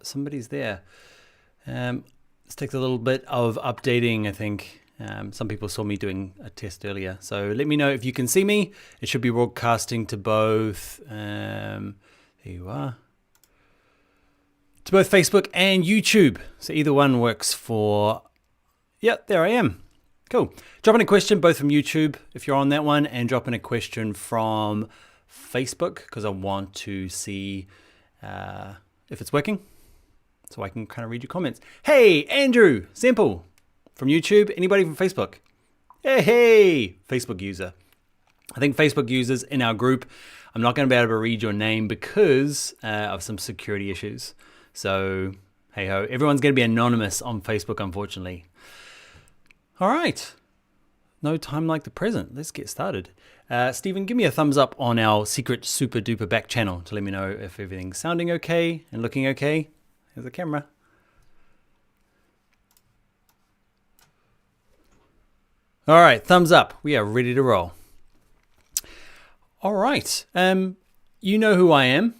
Somebody's there. This takes a little bit of updating, I think. Some people saw me doing a test earlier. So let me know if you can see me. It should be broadcasting to both, there you are, to both Facebook and YouTube. So either one works for, yep, there I am. Cool. Drop in a question both from YouTube if you're on that one, and drop in a question from Facebook because I want to see if it's working so I can kind of read your comments. Hey, Andrew Semple from YouTube. Anybody from Facebook? Hey, Facebook user. I think Facebook users in our group, I'm not going to be able to read your name because of some security issues. So, hey ho, everyone's going to be anonymous on Facebook, unfortunately. All right. No time like the present. Let's get started. Stephen, give me a thumbs up on our secret super duper back channel to let me know if everything's sounding okay and looking okay. There's the camera. All right, thumbs up. We are ready to roll. All right. You know who I am.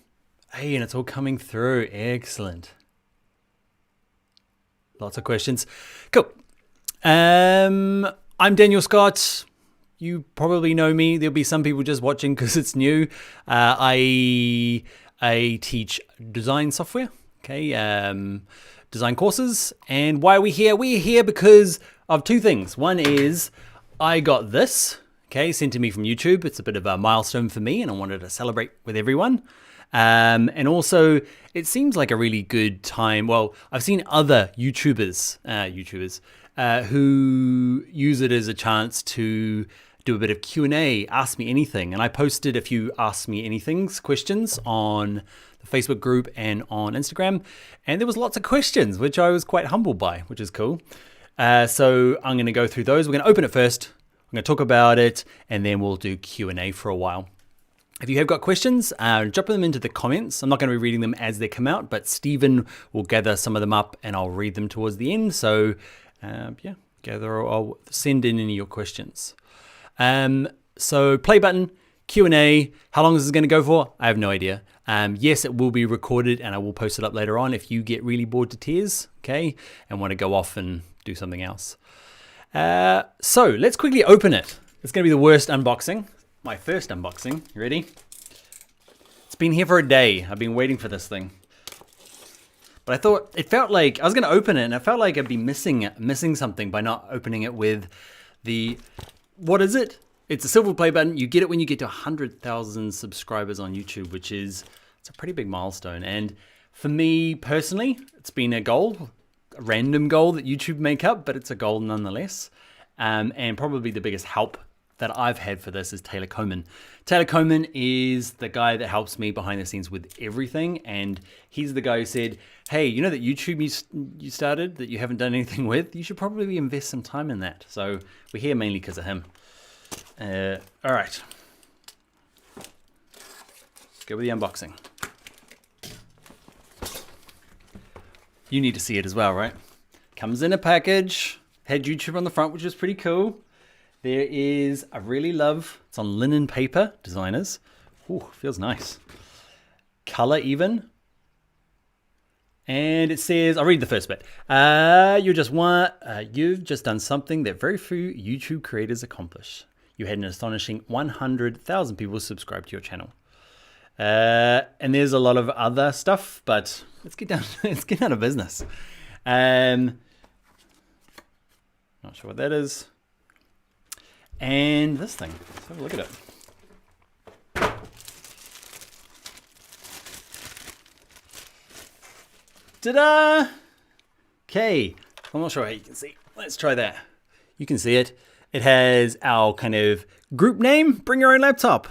Hey, and it's all coming through. Excellent. Lots of questions. Cool. I'm Daniel Scott. You probably know me. There'll be some people just watching because it's new. I teach design software, okay, design courses. And why are we here? We're here because of two things. One is I got this, okay, sent to me from YouTube. It's a bit of a milestone for me and I wanted to celebrate with everyone. And also, it seems like a really good time. Well, I've seen other YouTubers who use it as a chance to do a bit of Q&A, ask me anything. And I posted a few ask me anythings questions on the Facebook group and on Instagram. And there was lots of questions, which I was quite humbled by, which is cool. So I'm going to go through those. We're going to open it first. I'm going to talk about it, and then we'll do Q&A for a while. If you have got questions, drop them into the comments. I'm not going to be reading them as they come out, but Stephen will gather some of them up and I'll read them towards the end. So yeah, I'll send in any of your questions. So play button, Q&A. How long is this going to go for? I have no idea. Yes, it will be recorded and I will post it up later on if you get really bored to tears, okay, and want to go off and do something else. So let's quickly open it. It's going to be the worst unboxing. My first unboxing. You ready? It's been here for a day. I've been waiting for this thing. But I thought it felt like I was going to open it and I felt like I'd be missing something by not opening it with the, what is it? It's a silver play button. You get it when you get to 100,000 subscribers on YouTube, which is, it's a pretty big milestone. And for me personally, it's been a goal, a random goal that YouTube make up, but it's a goal nonetheless. And probably the biggest help that I've had for this is Taylor Coman. Taylor Coman is the guy that helps me behind the scenes with everything. And he's the guy who said, hey, you know that YouTube you started that you haven't done anything with? You should probably invest some time in that. So we're here mainly because of him. All right. Let's go with the unboxing. You need to see it as well, right? Comes in a package. Had YouTube on the front, which is pretty cool. There is, I really love, it's on linen paper, designers. Ooh, feels nice. Color even. And it says, I'll read the first bit. You've just done something that very few YouTube creators accomplish. You had an astonishing 100,000 people subscribe to your channel. And there's a lot of other stuff, but let's get down to business. Not sure what that is. And this thing, let's have a look at it. Ta-da! Okay, I'm not sure how you can see. Let's try that. You can see it. It has our kind of group name, Bring Your Own Laptop.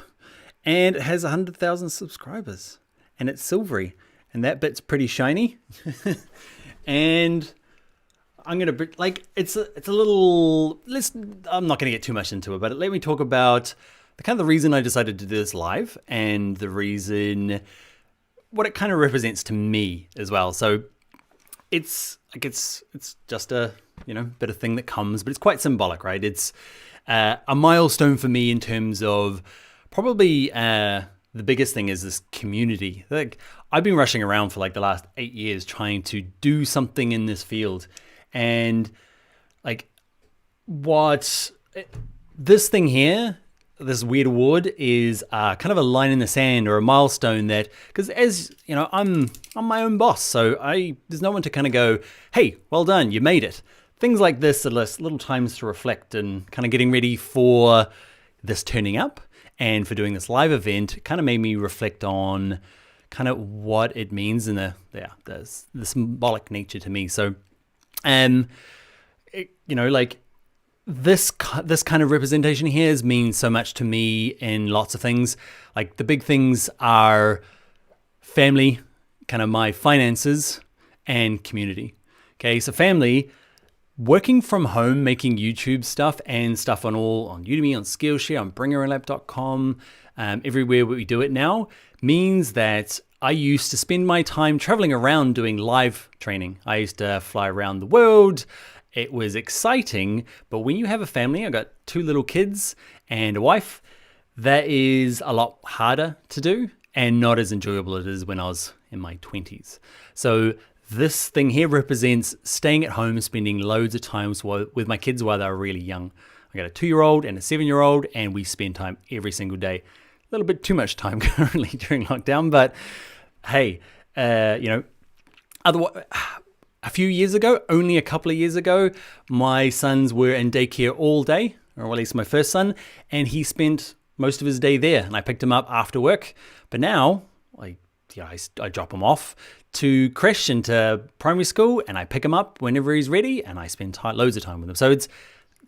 And it has 100,000 subscribers. And it's silvery. And that bit's pretty shiny. And I'm going to, like, it's a little, I'm not going to get too much into it, but let me talk about the reason I decided to do this live and the reason, what it kind of represents to me as well. So it's just a, bit of thing that comes, but it's quite symbolic, right? It's a milestone for me in terms of probably the biggest thing is this community. Like, I've been rushing around for like the last 8 years trying to do something in this field. And like this thing here, this weird award, is kind of a line in the sand or a milestone that, because as you know, I'm my own boss. So there's no one to kind of go, hey, well done, you made it. Things like this are little times to reflect and kind of getting ready for this turning up. And for doing this live event, it kind of made me reflect on kind of what it means in the symbolic nature to me. So, like this kind of representation here means so much to me in lots of things. Like the big things are family, kind of my finances, and community. Okay, so family. Working from home, making YouTube stuff and stuff on Udemy, on Skillshare, on bringeralab.com, everywhere we do it now, means that I used to spend my time traveling around doing live training. I used to fly around the world. It was exciting, but when you have a family, I got 2 little kids and a wife, that is a lot harder to do and not as enjoyable as it is when I was in my 20s. So this thing here represents staying at home, spending loads of time with my kids while they're really young. I got a 2-year-old and a 7-year-old, and we spend time every single day. A little bit too much time currently during lockdown, but hey, otherwise, a few years ago, only a couple of years ago, my sons were in daycare all day, or at least my first son, and he spent most of his day there, and I picked him up after work. But now, I drop him off to creche into primary school, and I pick him up whenever he's ready, and I spend loads of time with him. So it's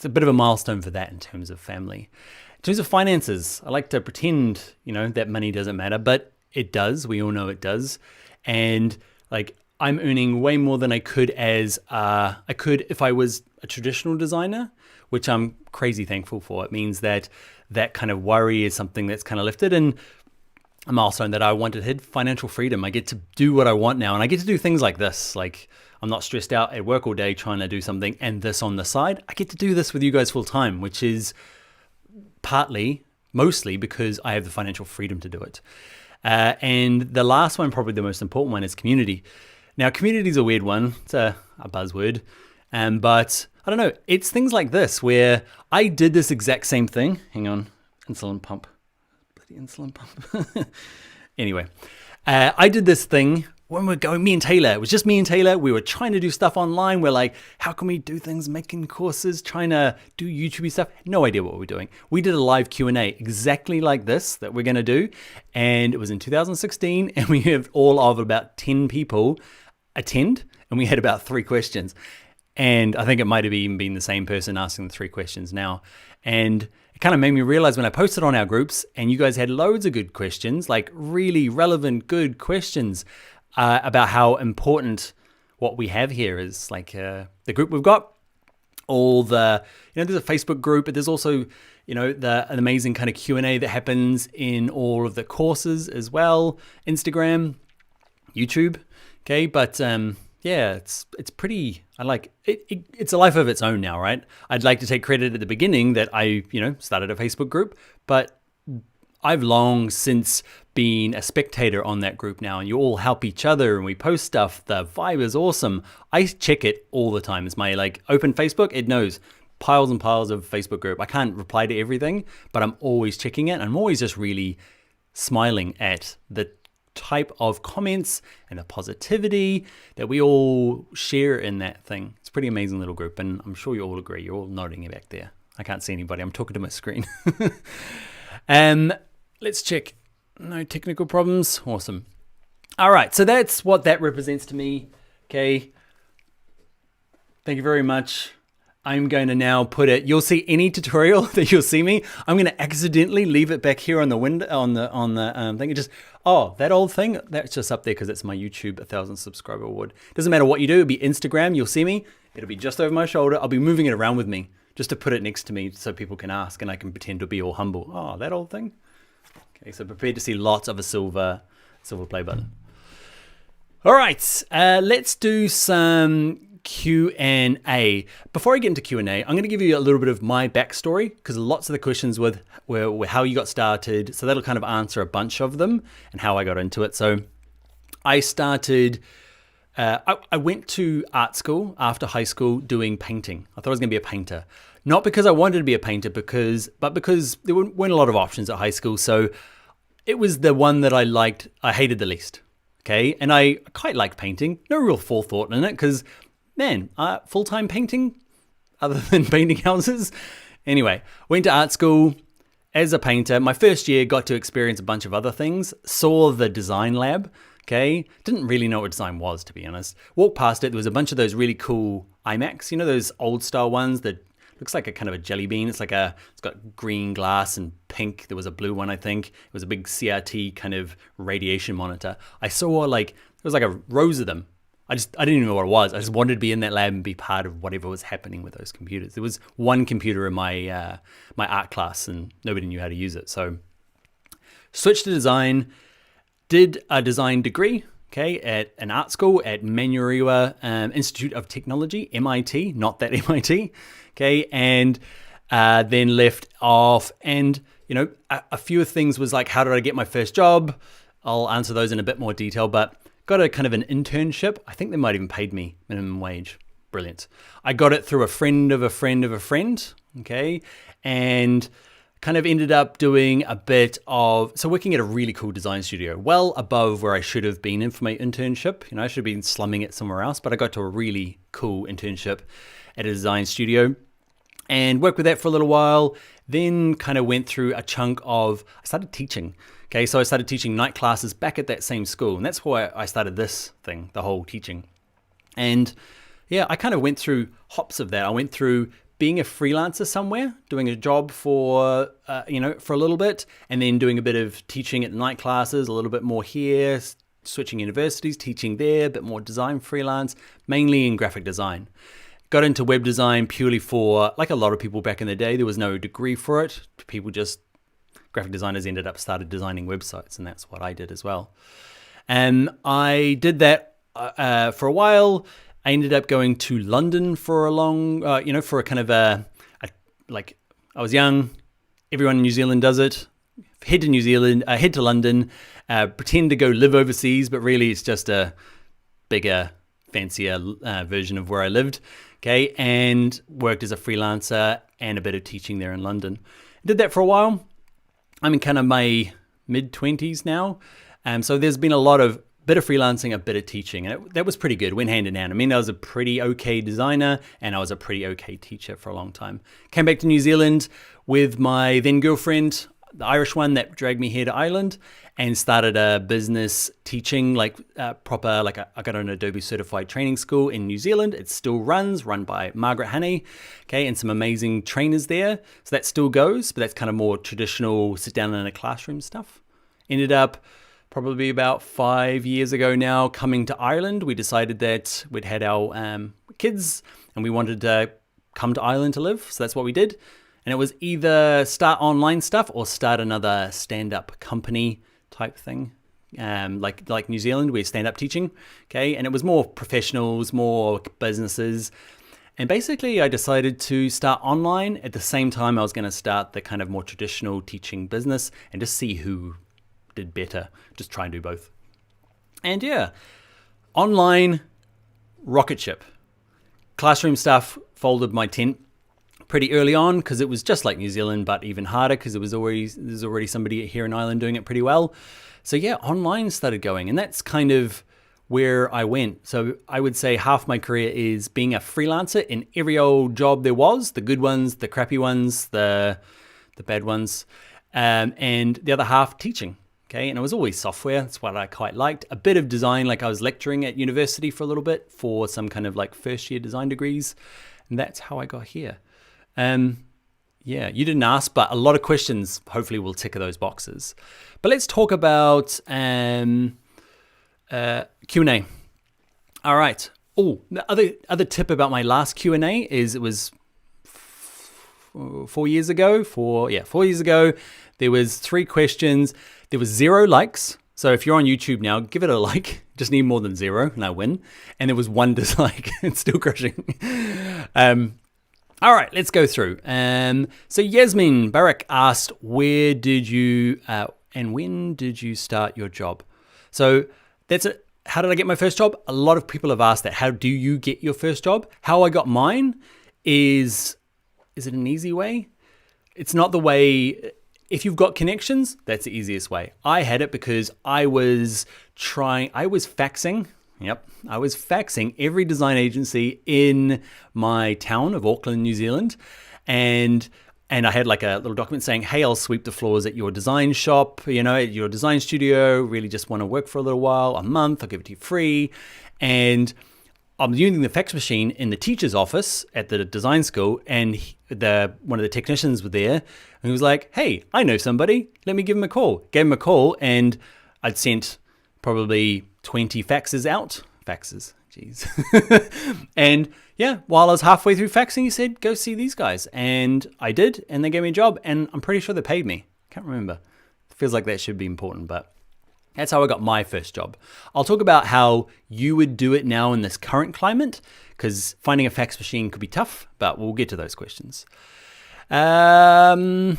a bit of a milestone for that in terms of family. In terms of finances, I like to pretend, that money doesn't matter, but it does. We all know it does. And like, I'm earning way more than I could if I was a traditional designer, which I'm crazy thankful for. It means that kind of worry is something that's kind of lifted, and a milestone that I wanted to hit, financial freedom. I get to do what I want now, and I get to do things like this. Like, I'm not stressed out at work all day trying to do something and this on the side. I get to do this with you guys full time, which is mostly because I have the financial freedom to do it. And the last one, probably the most important one, is community. Now, community is a weird one. It's a buzzword. But I don't know. It's things like this where I did this exact same thing. Hang on. Insulin pump. Insulin pump. Anyway, I did this thing when we're going, me and Taylor. It was just me and Taylor. We were trying to do stuff online. We're like, how can we do things, making courses, trying to do YouTube stuff. No idea what we're doing. We did a live Q&A exactly like this that we're going to do. And it was in 2016. And we have all of about 10 people attend. And we had about 3 questions. And I think it might have even been the same person asking the 3 questions now. And it kind of made me realize when I posted on our groups and you guys had loads of good questions, like really relevant, good questions about how important what we have here is, like the group we've got, all the, there's a Facebook group, but there's also, an amazing kind of Q&A that happens in all of the courses as well, Instagram, YouTube. Okay. But, yeah, it's pretty, I like it. It's a life of its own now, right? I'd like to take credit at the beginning that I, started a Facebook group, but I've long since been a spectator on that group now, and you all help each other and we post stuff. The vibe is awesome. I check it all the time. It's my open Facebook. It knows piles and piles of Facebook group. I can't reply to everything, but I'm always checking it. I'm always just really smiling at the type of comments and the positivity that we all share in that thing. It's a pretty amazing little group, and I'm sure you all agree. You're all nodding back there. I can't see anybody. I'm talking to my screen. Let's check. No technical problems. Awesome. All right, so that's what that represents to me. Okay. Thank you very much. I'm going to now put it, you'll see any tutorial that you'll see me, I'm going to accidentally leave it back here on the window, on the thing. It just, that old thing, that's just up there because it's my YouTube 1,000 subscriber award. Doesn't matter what you do, it'll be Instagram, you'll see me, it'll be just over my shoulder. I'll be moving it around with me just to put it next to me so people can ask and I can pretend to be all humble. Oh, that old thing. Okay, so prepare to see lots of a silver play button. All right, let's do some Q&A. Before I get into Q&A, I'm going to give you a little bit of my backstory, because lots of the questions were how you got started. So that'll kind of answer a bunch of them and how I got into it. So I started, I went to art school after high school doing painting. I thought I was going to be a painter. Not because I wanted to be a painter, but because there weren't a lot of options at high school. So it was the one that I hated the least. Okay, and I quite liked painting. No real forethought in it, because, man, full-time painting other than painting houses. Anyway, went to art school as a painter. My first year got to experience a bunch of other things. Saw the design lab. Okay, didn't really know what design was, to be honest. Walked past it. There was a bunch of those really cool iMacs. You know, those old style ones that looks like a kind of a jelly bean. It's got green glass and pink. There was a blue one, I think. It was a big CRT kind of radiation monitor. I saw there was like a rows of them. I didn't even know what it was. I just wanted to be in that lab and be part of whatever was happening with those computers. There was one computer in my my art class, and nobody knew how to use it. So switched to design, did a design degree, okay, at an art school at Manurewa Institute of Technology, MIT, not that MIT, okay, and then left off. And, you know, a few things was like, how did I get my first job? I'll answer those in a bit more detail, but got a kind of an internship. I think they might even paid me minimum wage. Brilliant. I got it through a friend of a friend of a friend, okay, and kind of ended up doing a bit of, so working at a really cool design studio, well above where I should have been in for my internship. You know, I should have been slumming it somewhere else, but I got to a really cool internship at a design studio and worked with that for a little while. Then kind of went through a chunk of, I started teaching. Okay, so I started teaching night classes back at that same school. And that's why I started this thing, the whole teaching. And yeah, I kind of went through hops of that. I went through being a freelancer somewhere, doing a job for, for a little bit, and then doing a bit of teaching at night classes, a little bit more here, switching universities, teaching there, a bit more design freelance, mainly in graphic design. Got into web design purely for, like a lot of people back in the day, there was no degree for it. Graphic designers started designing websites, and that's what I did as well. And I did that for a while. I ended up going to London for a long, for a kind of I was young, everyone in New Zealand does it. Head to New Zealand, head to London, pretend to go live overseas, but really it's just a bigger, fancier version of where I lived. Okay, and worked as a freelancer and a bit of teaching there in London. Did that for a while. I'm in kind of my mid-20s now. So there's been a bit of freelancing, a bit of teaching, and that was pretty good, went hand in hand. I mean, I was a pretty okay designer and I was a pretty okay teacher for a long time. Came back to New Zealand with my then girlfriend, the Irish one that dragged me here to Ireland, and started a business teaching, I got an Adobe certified training school in New Zealand. It still run by Margaret Honey, okay, and some amazing trainers there. So that still goes, but that's kind of more traditional sit down in a classroom stuff. Ended up probably about 5 years ago now, coming to Ireland. We decided that we'd had our kids and we wanted to come to Ireland to live. So that's what we did. And it was either start online stuff or start another stand-up company type thing. Like New Zealand, we had stand-up teaching. Okay. And it was more professionals, more businesses. And basically I decided to start online at the same time I was going to start the kind of more traditional teaching business and just see who did better, just try and do both. And yeah, online rocket ship. Classroom stuff folded my tent pretty early on because it was just like New Zealand, but even harder because there's already somebody here in Ireland doing it pretty well. So yeah, online started going, and that's kind of where I went. So I would say half my career is being a freelancer in every old job there was, the good ones, the crappy ones, the bad ones, and the other half teaching. Okay, and it was always software. That's what I quite liked. A bit of design, like I was lecturing at university for a little bit for some kind of like first year design degrees. And that's how I got here. Yeah, you didn't ask, but a lot of questions hopefully will tick those boxes. But let's talk about Q&A. All right. Oh, the other tip about my last Q&A is it was 4 years ago. 4 years ago. There was 3 questions. There was 0 likes. So if you're on YouTube now, give it a like. Just need more than 0 and I win. And there was 1 dislike. It's still crushing. All right, let's go through. So Yasmin Barak asked, where did you and when did you start your job? So that's it. How did I get my first job? A lot of people have asked that. How do you get your first job? How I got mine is it an easy way? It's not the way. If you've got connections, that's the easiest way. I had it because I was faxing. Yep, I was faxing every design agency in my town of Auckland, New Zealand. And I had like a little document saying, hey, I'll sweep the floors at your design shop, at your design studio. Really just want to work for a little while, a month, I'll give it to you free. And I'm using the fax machine in the teacher's office at the design school, and one of the technicians was there, and he was like, hey, I know somebody, let me give him a call. Gave him a call, and I'd sent probably 20 faxes out. Faxes, jeez. And yeah, while I was halfway through faxing, he said, go see these guys. And I did, and they gave me a job, and I'm pretty sure they paid me. Can't remember. Feels like that should be important, but that's how I got my first job. I'll talk about how you would do it now in this current climate, because finding a fax machine could be tough, but we'll get to those questions. Charlotte,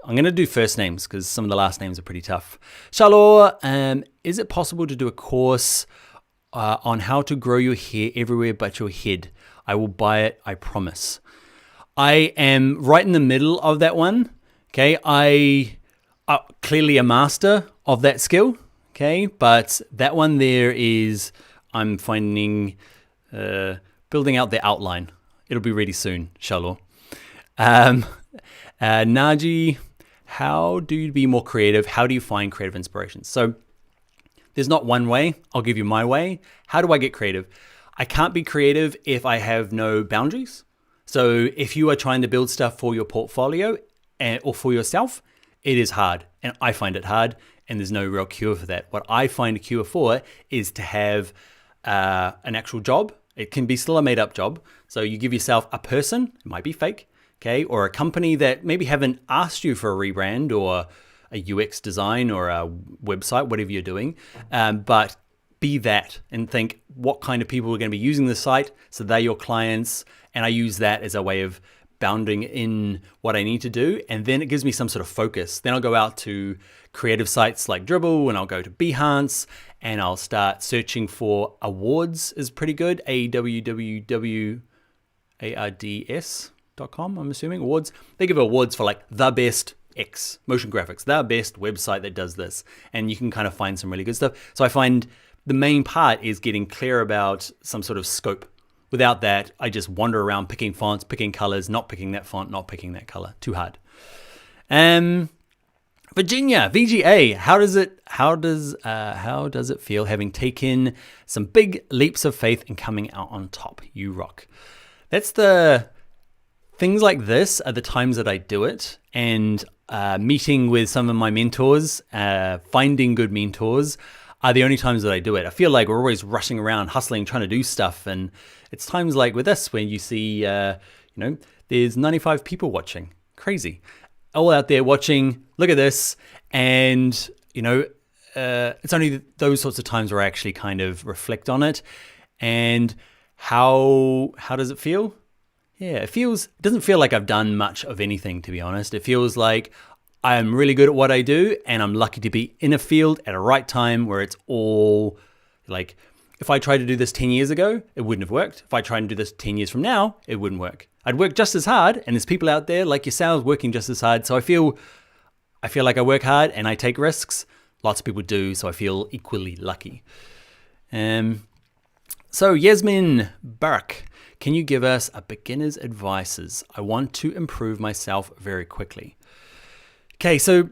I'm going to do first names because some of the last names are pretty tough. Charlotte, is it possible to do a course on how to grow your hair everywhere but your head? I will buy it, I promise. I am right in the middle of that one. Okay, I clearly a master of that skill, okay? But that one there is, I'm finding, building out the outline. It'll be ready soon, Charlotte. Naji, how do you be more creative? How do you find creative inspiration? So there's not one way. I'll give you my way. How do I get creative? I can't be creative if I have no boundaries. So if you are trying to build stuff for your portfolio or for yourself, it is hard, and I find it hard, and there's no real cure for that. What I find a cure for is to have an actual job. It can be still a made-up job. So you give yourself a person, it might be fake, okay, or a company that maybe haven't asked you for a rebrand or a UX design or a website, whatever you're doing, but be that and think what kind of people are going to be using the site, so they're your clients, and I use that as a way of bounding in what I need to do, and then it gives me some sort of focus. Then I'll go out to creative sites like Dribbble, and I'll go to Behance, and I'll start searching for awards. Is pretty good. awwards.com, I'm assuming. Awards. They give awards for like the best X motion graphics, the best website that does this, and you can kind of find some really good stuff. So I find the main part is getting clear about some sort of scope. Without that, I just wander around picking fonts, picking colors, not picking that font, not picking that color. Too hard. Virginia, VGA, how does it feel having taken some big leaps of faith and coming out on top? You rock. That's the things like this are the times that I do it, and meeting with some of my mentors, finding good mentors are the only times that I do it. I feel like we're always rushing around, hustling, trying to do stuff, and it's times like with this when you see, there's 95 people watching. Crazy. All out there watching, look at this, and, it's only those sorts of times where I actually kind of reflect on it. And how does it feel? Yeah, it doesn't feel like I've done much of anything, to be honest. It feels like I'm really good at what I do, and I'm lucky to be in a field at a right time where it's all like, if I tried to do this 10 years ago, it wouldn't have worked. If I tried to do this 10 years from now, it wouldn't work. I'd work just as hard, and there's people out there like yourselves working just as hard. So I feel like I work hard and I take risks. Lots of people do, so I feel equally lucky. So Yasmin Barak, can you give us a beginner's advices? I want to improve myself very quickly. Okay, so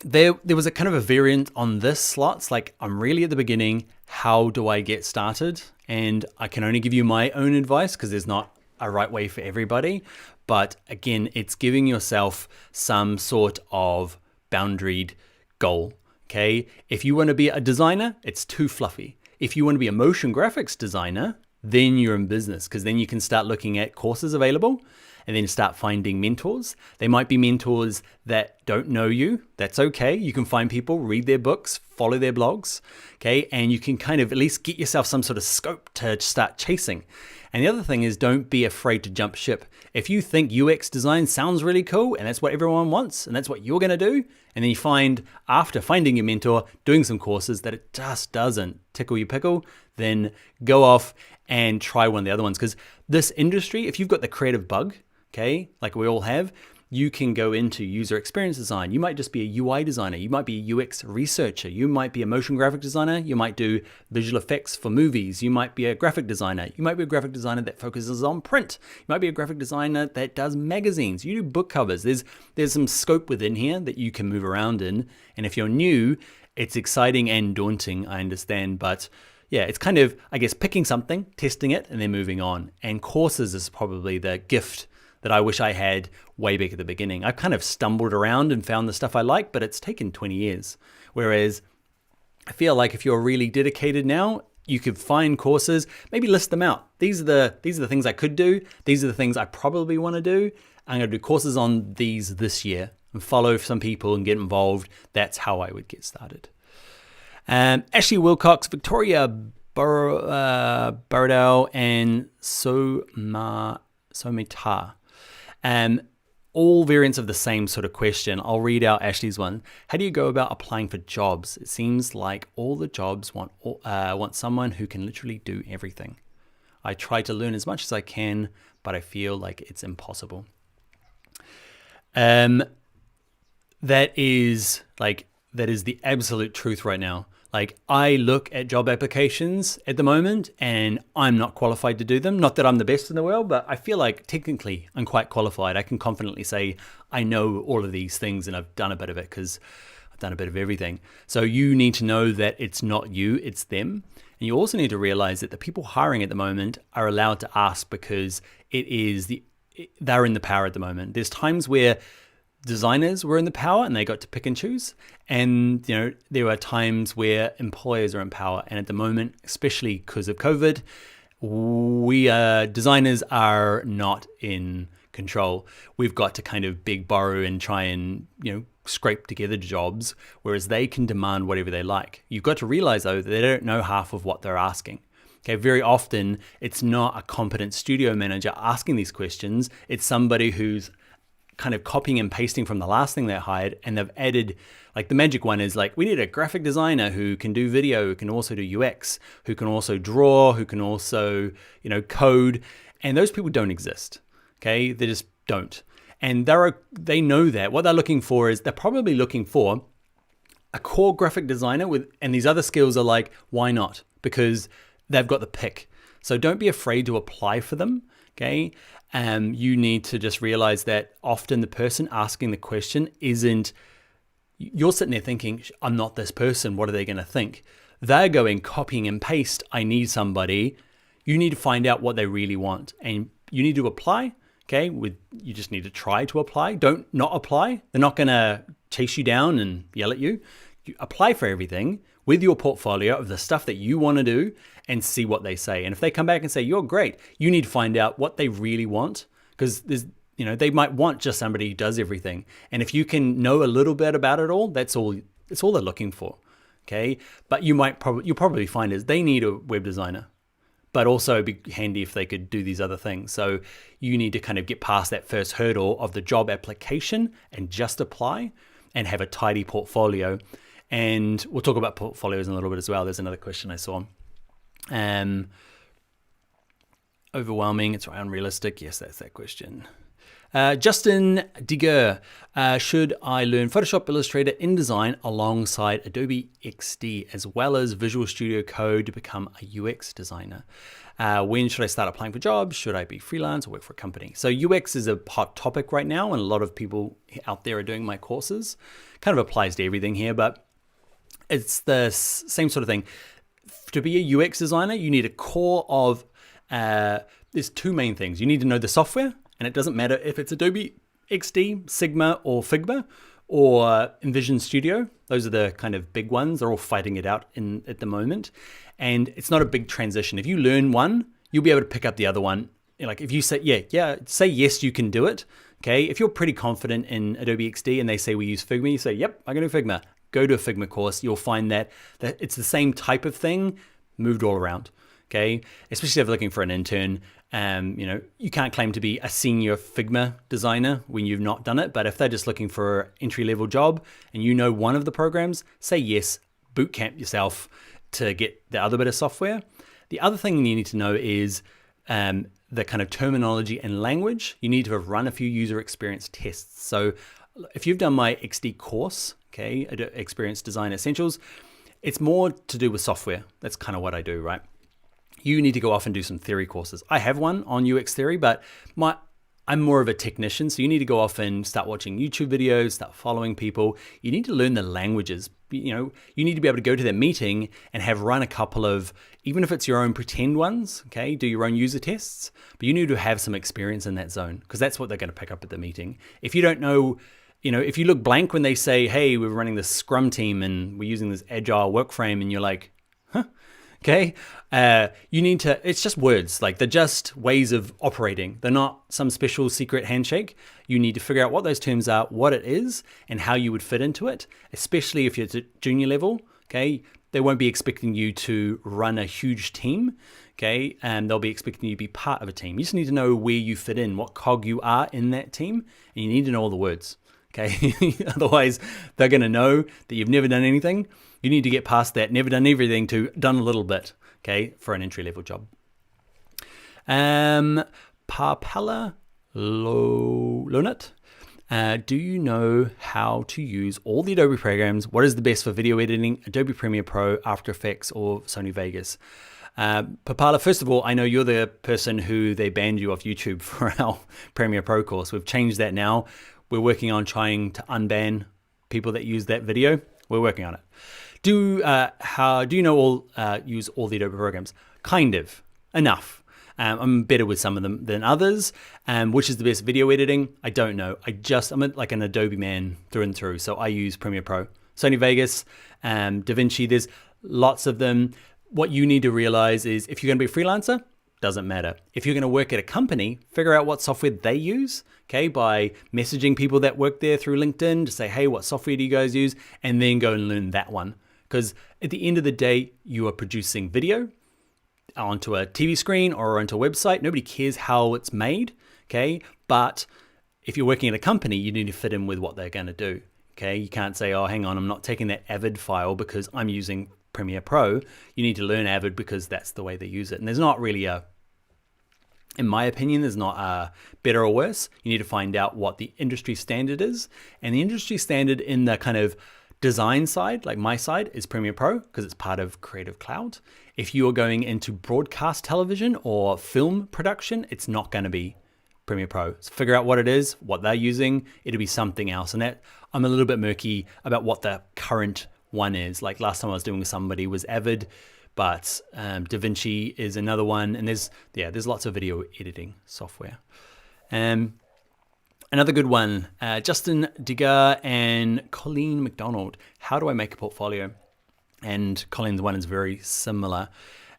there was a kind of a variant on this slots, like I'm really at the beginning, how do I get started? And I can only give you my own advice because there's not a right way for everybody. But again, it's giving yourself some sort of boundaried goal, okay? If you want to be a designer, it's too fluffy. If you want to be a motion graphics designer, then you're in business, because then you can start looking at courses available and then start finding mentors. They might be mentors that don't know you. That's okay. You can find people, read their books, follow their blogs, okay? And you can kind of at least get yourself some sort of scope to start chasing. And the other thing is, don't be afraid to jump ship. If you think UX design sounds really cool and that's what everyone wants and that's what you're going to do, and then you find after finding your mentor, doing some courses, that it just doesn't tickle your pickle, then go off and try one of the other ones. Because this industry, if you've got the creative bug, okay, like we all have, you can go into user experience design. You might just be a UI designer. You might be a UX researcher. You might be a motion graphic designer. You might do visual effects for movies. You might be a graphic designer. You might be a graphic designer that focuses on print. You might be a graphic designer that does magazines. You do book covers. There's some scope within here that you can move around in. And if you're new, it's exciting and daunting, I understand. But yeah, it's kind of, I guess, picking something, testing it, and then moving on. And courses is probably the gift that I wish I had way back at the beginning. I've kind of stumbled around and found the stuff I like, but it's taken 20 years. Whereas I feel like if you're really dedicated now, you could find courses, maybe list them out. These are the things I could do. These are the things I probably want to do. I'm going to do courses on these this year and follow some people and get involved. That's how I would get started. Ashley Wilcox, Victoria Burrow, and Somita. All variants of the same sort of question. I'll read out Ashley's one. How do you go about applying for jobs? It seems like all the jobs want someone who can literally do everything. I try to learn as much as I can, but I feel like it's impossible. That is the absolute truth right now. Like, I look at job applications at the moment and I'm not qualified to do them. Not that I'm the best in the world, but I feel like technically I'm quite qualified. I can confidently say I know all of these things and I've done a bit of it because I've done a bit of everything. So you need to know that it's not you, it's them. And you also need to realize that the people hiring at the moment are allowed to ask because they're in the power at the moment. There's times where designers were in the power and they got to pick and choose. And there are times where employers are in power. And at the moment, especially because of COVID, designers are not in control. We've got to kind of beg, borrow, and try and scrape together jobs, whereas they can demand whatever they like. You've got to realize though that they don't know half of what they're asking. Okay, very often it's not a competent studio manager asking these questions. It's somebody who's kind of copying and pasting from the last thing they hired, and they've added, like, the magic one is like, we need a graphic designer who can do video, who can also do UX, who can also draw, who can also code, and those people don't exist. Okay, they just don't. And they know that what they're looking for is, they're probably looking for a core graphic designer and these other skills are like, why not? Because they've got the pick. So don't be afraid to apply for them. Okay, you need to just realize that often the person asking the question you're sitting there thinking, I'm not this person, what are they going to think? They're going copying and paste, I need somebody. You need to find out what they really want, and you need to apply. Okay, you just need to try to apply. Don't not apply. They're not going to chase you down and yell at you. You apply for everything with your portfolio of the stuff that you want to do and see what they say. And if they come back and say, you're great, you need to find out what they really want, because they might want just somebody who does everything. And if you can know a little bit about it all, that's all they're looking for. Okay, but you'll probably find is they need a web designer, but also it'd be handy if they could do these other things. So you need to kind of get past that first hurdle of the job application and just apply and have a tidy portfolio. And we'll talk about portfolios in a little bit as well. There's another question I saw. Overwhelming, it's unrealistic. Yes, that's that question. Justin Digger, should I learn Photoshop, Illustrator, InDesign alongside Adobe XD as well as Visual Studio Code to become a UX designer? When should I start applying for jobs? Should I be freelance or work for a company? So UX is a hot topic right now, and a lot of people out there are doing my courses. Kind of applies to everything here, but it's the same sort of thing. To be a UX designer, you need a core of, there's two main things. You need to know the software, and it doesn't matter if it's Adobe XD, Sigma, or Figma, or InVision Studio. Those are the kind of big ones. They're all fighting it out at the moment. And it's not a big transition. If you learn one, you'll be able to pick up the other one. Like if you say, say yes, you can do it. Okay, if you're pretty confident in Adobe XD and they say we use Figma, you say, yep, I can do Figma. Go to a Figma course. You'll find that it's the same type of thing moved all around. Okay, especially if you're looking for an intern. You can't claim to be a senior Figma designer when you've not done it. But if they're just looking for an entry-level job and you know one of the programs, say yes, bootcamp yourself to get the other bit of software. The other thing you need to know is the kind of terminology and language. You need to have run a few user experience tests. So if you've done my XD course, okay, Experience Design Essentials, it's more to do with software. That's kind of what I do, right? You need to go off and do some theory courses. I have one on UX theory, but I'm more of a technician, so you need to go off and start watching YouTube videos, start following people. You need to learn the languages. You need to be able to go to that meeting and have run a couple of, even if it's your own pretend ones, okay, do your own user tests, but you need to have some experience in that zone because that's what they're going to pick up at the meeting. If you don't know, if you look blank when they say, hey, we're running this Scrum team and we're using this agile work frame, and you're like, huh? Okay, you need to, it's just words, like they're just ways of operating. They're not some special secret handshake. You need to figure out what those terms are, what it is, and how you would fit into it, especially if you're at junior level, okay? They won't be expecting you to run a huge team, okay? And they'll be expecting you to be part of a team. You just need to know where you fit in, what cog you are in that team, and you need to know all the words, okay? Otherwise, they're gonna know that you've never done anything. You need to get past that, never done everything, to done a little bit, okay, for an entry-level job. Parpella Lonut. Do you know how to use all the Adobe programs? What is the best for video editing? Adobe Premiere Pro, After Effects, or Sony Vegas? Papala, first of all, I know you're the person who they banned you off YouTube for our Premiere Pro course. We've changed that now. We're working on trying to unban people that use that video. We're working on it. Do you know use all the Adobe programs? Kind of, enough. I'm better with some of them than others. Which is the best video editing? I don't know. I'm like an Adobe man through and through. So I use Premiere Pro, Sony Vegas, DaVinci. There's lots of them. What you need to realize is if you're going to be a freelancer, doesn't matter. If you're going to work at a company, figure out what software they use, okay, by messaging people that work there through LinkedIn to say, hey, what software do you guys use? And then go and learn that one. Because at the end of the day, you are producing video onto a TV screen or onto a website. Nobody cares how it's made, okay? But if you're working at a company, you need to fit in with what they're going to do, okay? You can't say, oh, hang on, I'm not taking that Avid file because I'm using Premiere Pro. You need to learn Avid because that's the way they use it. And there's not really in my opinion, there's not a better or worse. You need to find out what the industry standard is. And the industry standard in the kind of design side, like my side, is Premiere Pro because it's part of Creative Cloud. If you are going into broadcast television or film production, it's not going to be Premiere Pro. So figure out what it is, what they're using. It'll be something else. And that I'm a little bit murky about what the current one is. Like last time I was doing with somebody was Avid, but DaVinci is another one. And there's lots of video editing software. Another good one, Justin Digger and Colleen McDonald. How do I make a portfolio? And Colleen's one is very similar.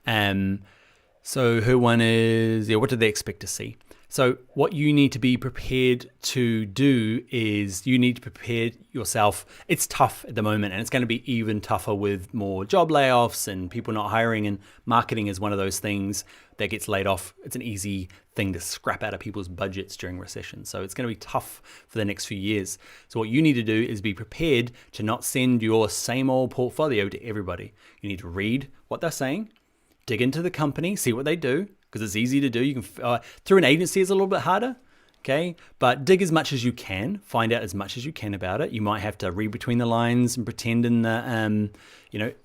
So her one is, what do they expect to see? So what you need to be prepared to do is you need to prepare yourself. It's tough at the moment, and it's going to be even tougher with more job layoffs and people not hiring, and marketing is one of those things that gets laid off. It's an easy thing to scrap out of people's budgets during recession. So it's going to be tough for the next few years. So what you need to do is be prepared to not send your same old portfolio to everybody. You need to read what they're saying, dig into the company, see what they do, because it's easy to do. You can through an agency is a little bit harder, okay? But dig as much as you can, find out as much as you can about it. You might have to read between the lines and pretend in the,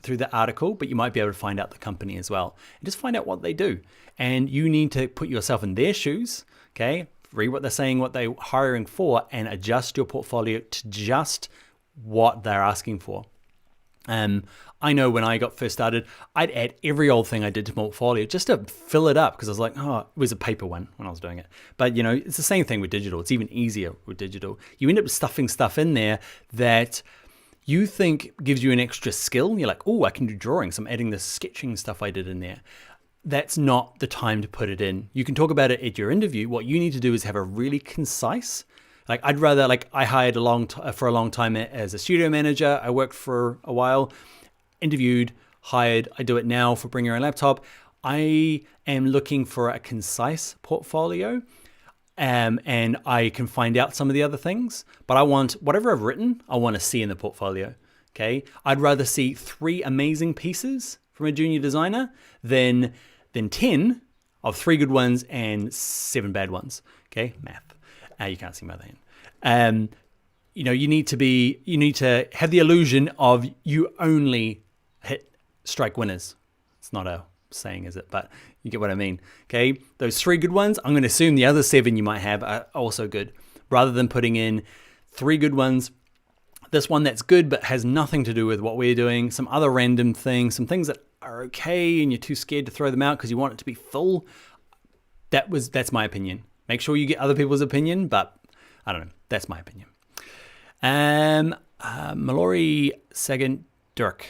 through the article, but you might be able to find out the company as well. And just find out what they do. And you need to put yourself in their shoes, okay? Read what they're saying, what they're hiring for, and adjust your portfolio to just what they're asking for. I know when I got first started, I'd add every old thing I did to my portfolio just to fill it up because I was like, oh, it was a paper one when I was doing it. But it's the same thing with digital. It's even easier with digital. You end up stuffing stuff in there that you think gives you an extra skill. You're like, oh, I can do drawings. I'm adding the sketching stuff I did in there. That's not the time to put it in. You can talk about it at your interview. What you need to do is have a really concise Like I'd rather, like I hired for a long time as a studio manager. I worked for a while, interviewed, hired. I do it now for Bring Your Own Laptop. I am looking for a concise portfolio, and I can find out some of the other things, but I want whatever I've written, I want to see in the portfolio. Okay, I'd rather see 3 amazing pieces from a junior designer than 10 of 3 good ones and 7 bad ones. Okay, math. You can't see my other hand. You need to have the illusion of you only hit strike winners. It's not a saying, is it? But you get what I mean. Okay, those 3 good ones, I'm going to assume the other 7 you might have are also good, rather than putting in 3 good ones, this one that's good but has nothing to do with what we're doing, some other random things, some things that are okay and you're too scared to throw them out because you want it to be full. That's my opinion. Make sure you get other people's opinion, but I don't know. That's my opinion. Mallory Sagan Dirk.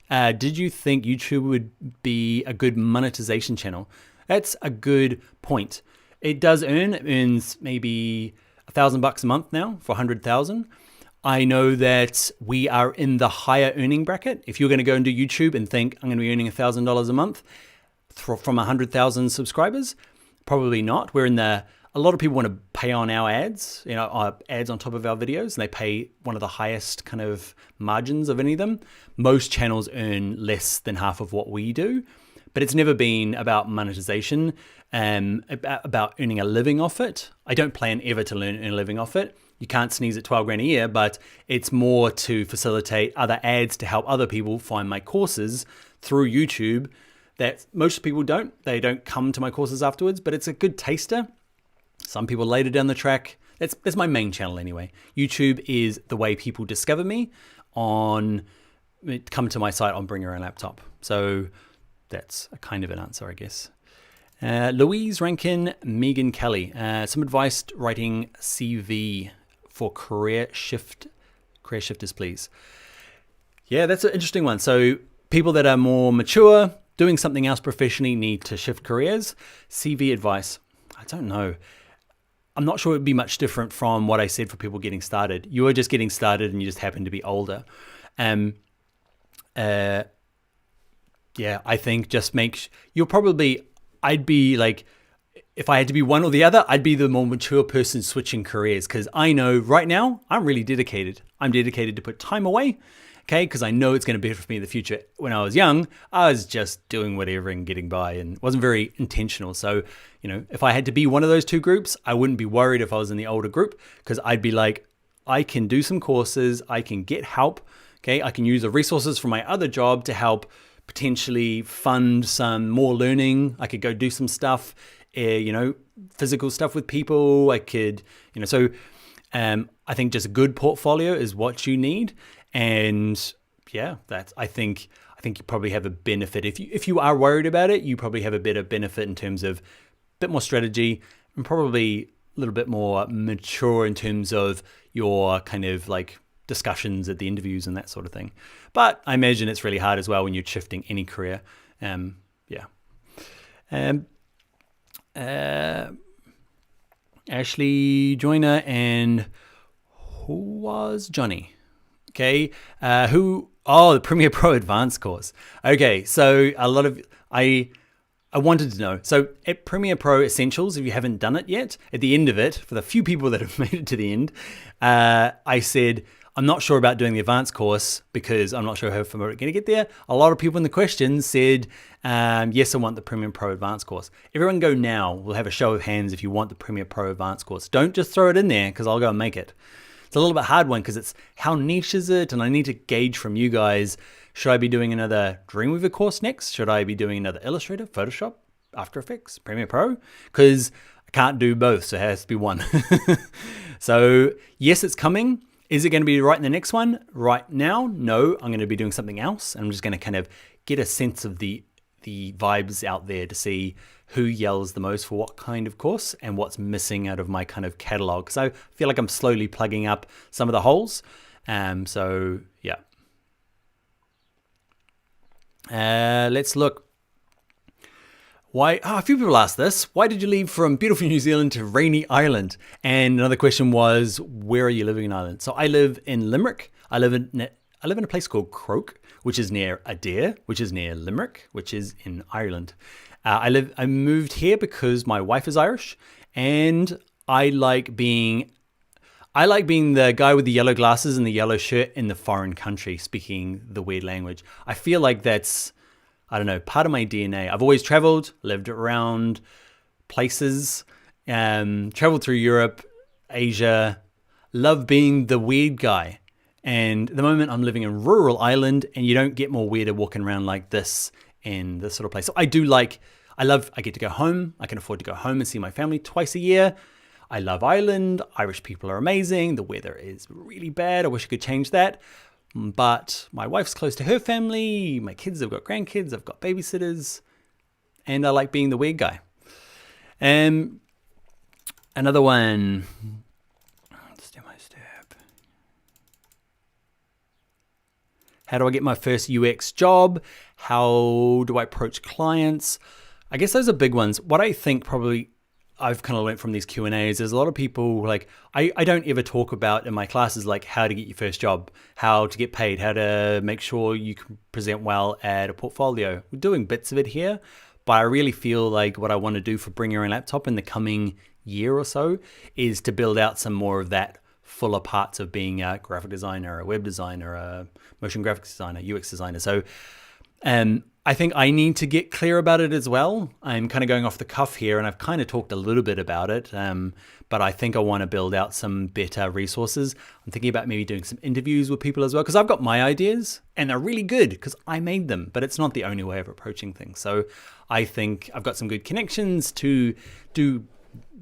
Did you think YouTube would be a good monetization channel? That's a good point. It earns maybe $1,000 a month now for 100,000. I know that we are in the higher earning bracket. If you're going to go into YouTube and think I'm going to be earning $1,000 a month from 100,000 subscribers, probably not. A lot of people want to pay on our ads, our ads on top of our videos, and they pay one of the highest kind of margins of any of them. Most channels earn less than half of what we do, but it's never been about monetization, about earning a living off it. I don't plan ever to earn a living off it. You can't sneeze at 12 grand a year, but it's more to facilitate other ads to help other people find my courses through YouTube that most people don't. They don't come to my courses afterwards, but it's a good taster. Some people later down the track. That's my main channel anyway. YouTube is the way people discover me come to my site on Bring Your Own Laptop. So that's a kind of an answer, I guess. Louise Rankin, Megan Kelly. Some advice writing CV for career shifters, please. Yeah, that's an interesting one. So people that are more mature, doing something else professionally, need to shift careers. CV advice, I don't know. I'm not sure it would be much different from what I said for people getting started. You are just getting started and you just happen to be older. I think just I'd be like, if I had to be one or the other, I'd be the more mature person switching careers, because I know right now I'm really dedicated. I'm dedicated to put time away, okay, because I know it's going to benefit me in the future. When I was young, I was just doing whatever and getting by and wasn't very intentional. So, if I had to be one of those 2 groups, I wouldn't be worried if I was in the older group, because I'd be like, I can do some courses, I can get help, okay, I can use the resources from my other job to help potentially fund some more learning. I could go do some stuff, physical stuff with people. I could, I think just a good portfolio is what you need. And yeah, I think you probably have a benefit. If you are worried about it, you probably have a better benefit in terms of a bit more strategy and probably a little bit more mature in terms of your kind of like discussions at the interviews and that sort of thing. But I imagine it's really hard as well when you're shifting any career. Ashley Joyner and who was Johnny? Okay, the Premiere Pro Advanced course. Okay, so I wanted to know. So at Premiere Pro Essentials, if you haven't done it yet, at the end of it, for the few people that have made it to the end, I said, I'm not sure about doing the advanced course because I'm not sure how I'm going to get there. A lot of people in the questions said, yes, I want the Premiere Pro Advanced course. Everyone go now. We'll have a show of hands if you want the Premiere Pro Advanced course. Don't just throw it in there because I'll go and make it. It's a little bit hard one because it's how niche is it? And I need to gauge from you guys, should I be doing another Dreamweaver course next? Should I be doing another Illustrator, Photoshop, After Effects, Premiere Pro? Because I can't do both, so it has to be one. So yes, it's coming. Is it going to be right in the next one? Right now, no. I'm going to be doing something else. I'm just going to kind of get a sense of the vibes out there to see who yells the most for what kind of course and what's missing out of my kind of catalog. Because I feel like I'm slowly plugging up some of the holes. So yeah. Let's look. a few people asked this. Why did you leave from beautiful New Zealand to rainy Ireland? And another question was, where are you living in Ireland? So I live in Limerick. I live in a place called Croke, which is near Adair, which is near Limerick, which is in Ireland. I moved here because my wife is Irish, and I like being the guy with the yellow glasses and the yellow shirt in the foreign country speaking the weird language. I feel like that's, I don't know, part of my DNA. I've always traveled, lived around places, traveled through Europe, Asia, love being the weird guy. And at the moment I'm living in rural Ireland, and you don't get more weirder walking around like this in this sort of place. So I get to go home. I can afford to go home and see my family twice a year. I love Ireland. Irish people are amazing. The weather is really bad. I wish I could change that. But my wife's close to her family. My kids have got grandkids. I've got babysitters. And I like being the weird guy. Another one. Step by step. How do I get my first UX job? How do I approach clients? I guess those are big ones. What I think probably I've kind of learned from these Q&As, there's a lot of people like, I don't ever talk about in my classes like how to get your first job, how to get paid, how to make sure you can present well at a portfolio. We're doing bits of it here, but I really feel like what I want to do for Bring Your Own Laptop in the coming year or so is to build out some more of that fuller parts of being a graphic designer, a web designer, a motion graphics designer, UX designer. So I think I need to get clear about it as well. I'm kind of going off the cuff here, and I've kind of talked a little bit about it, but I think I want to build out some better resources. I'm thinking about maybe doing some interviews with people as well, because I've got my ideas, and they're really good because I made them, but it's not the only way of approaching things. So I think I've got some good connections to do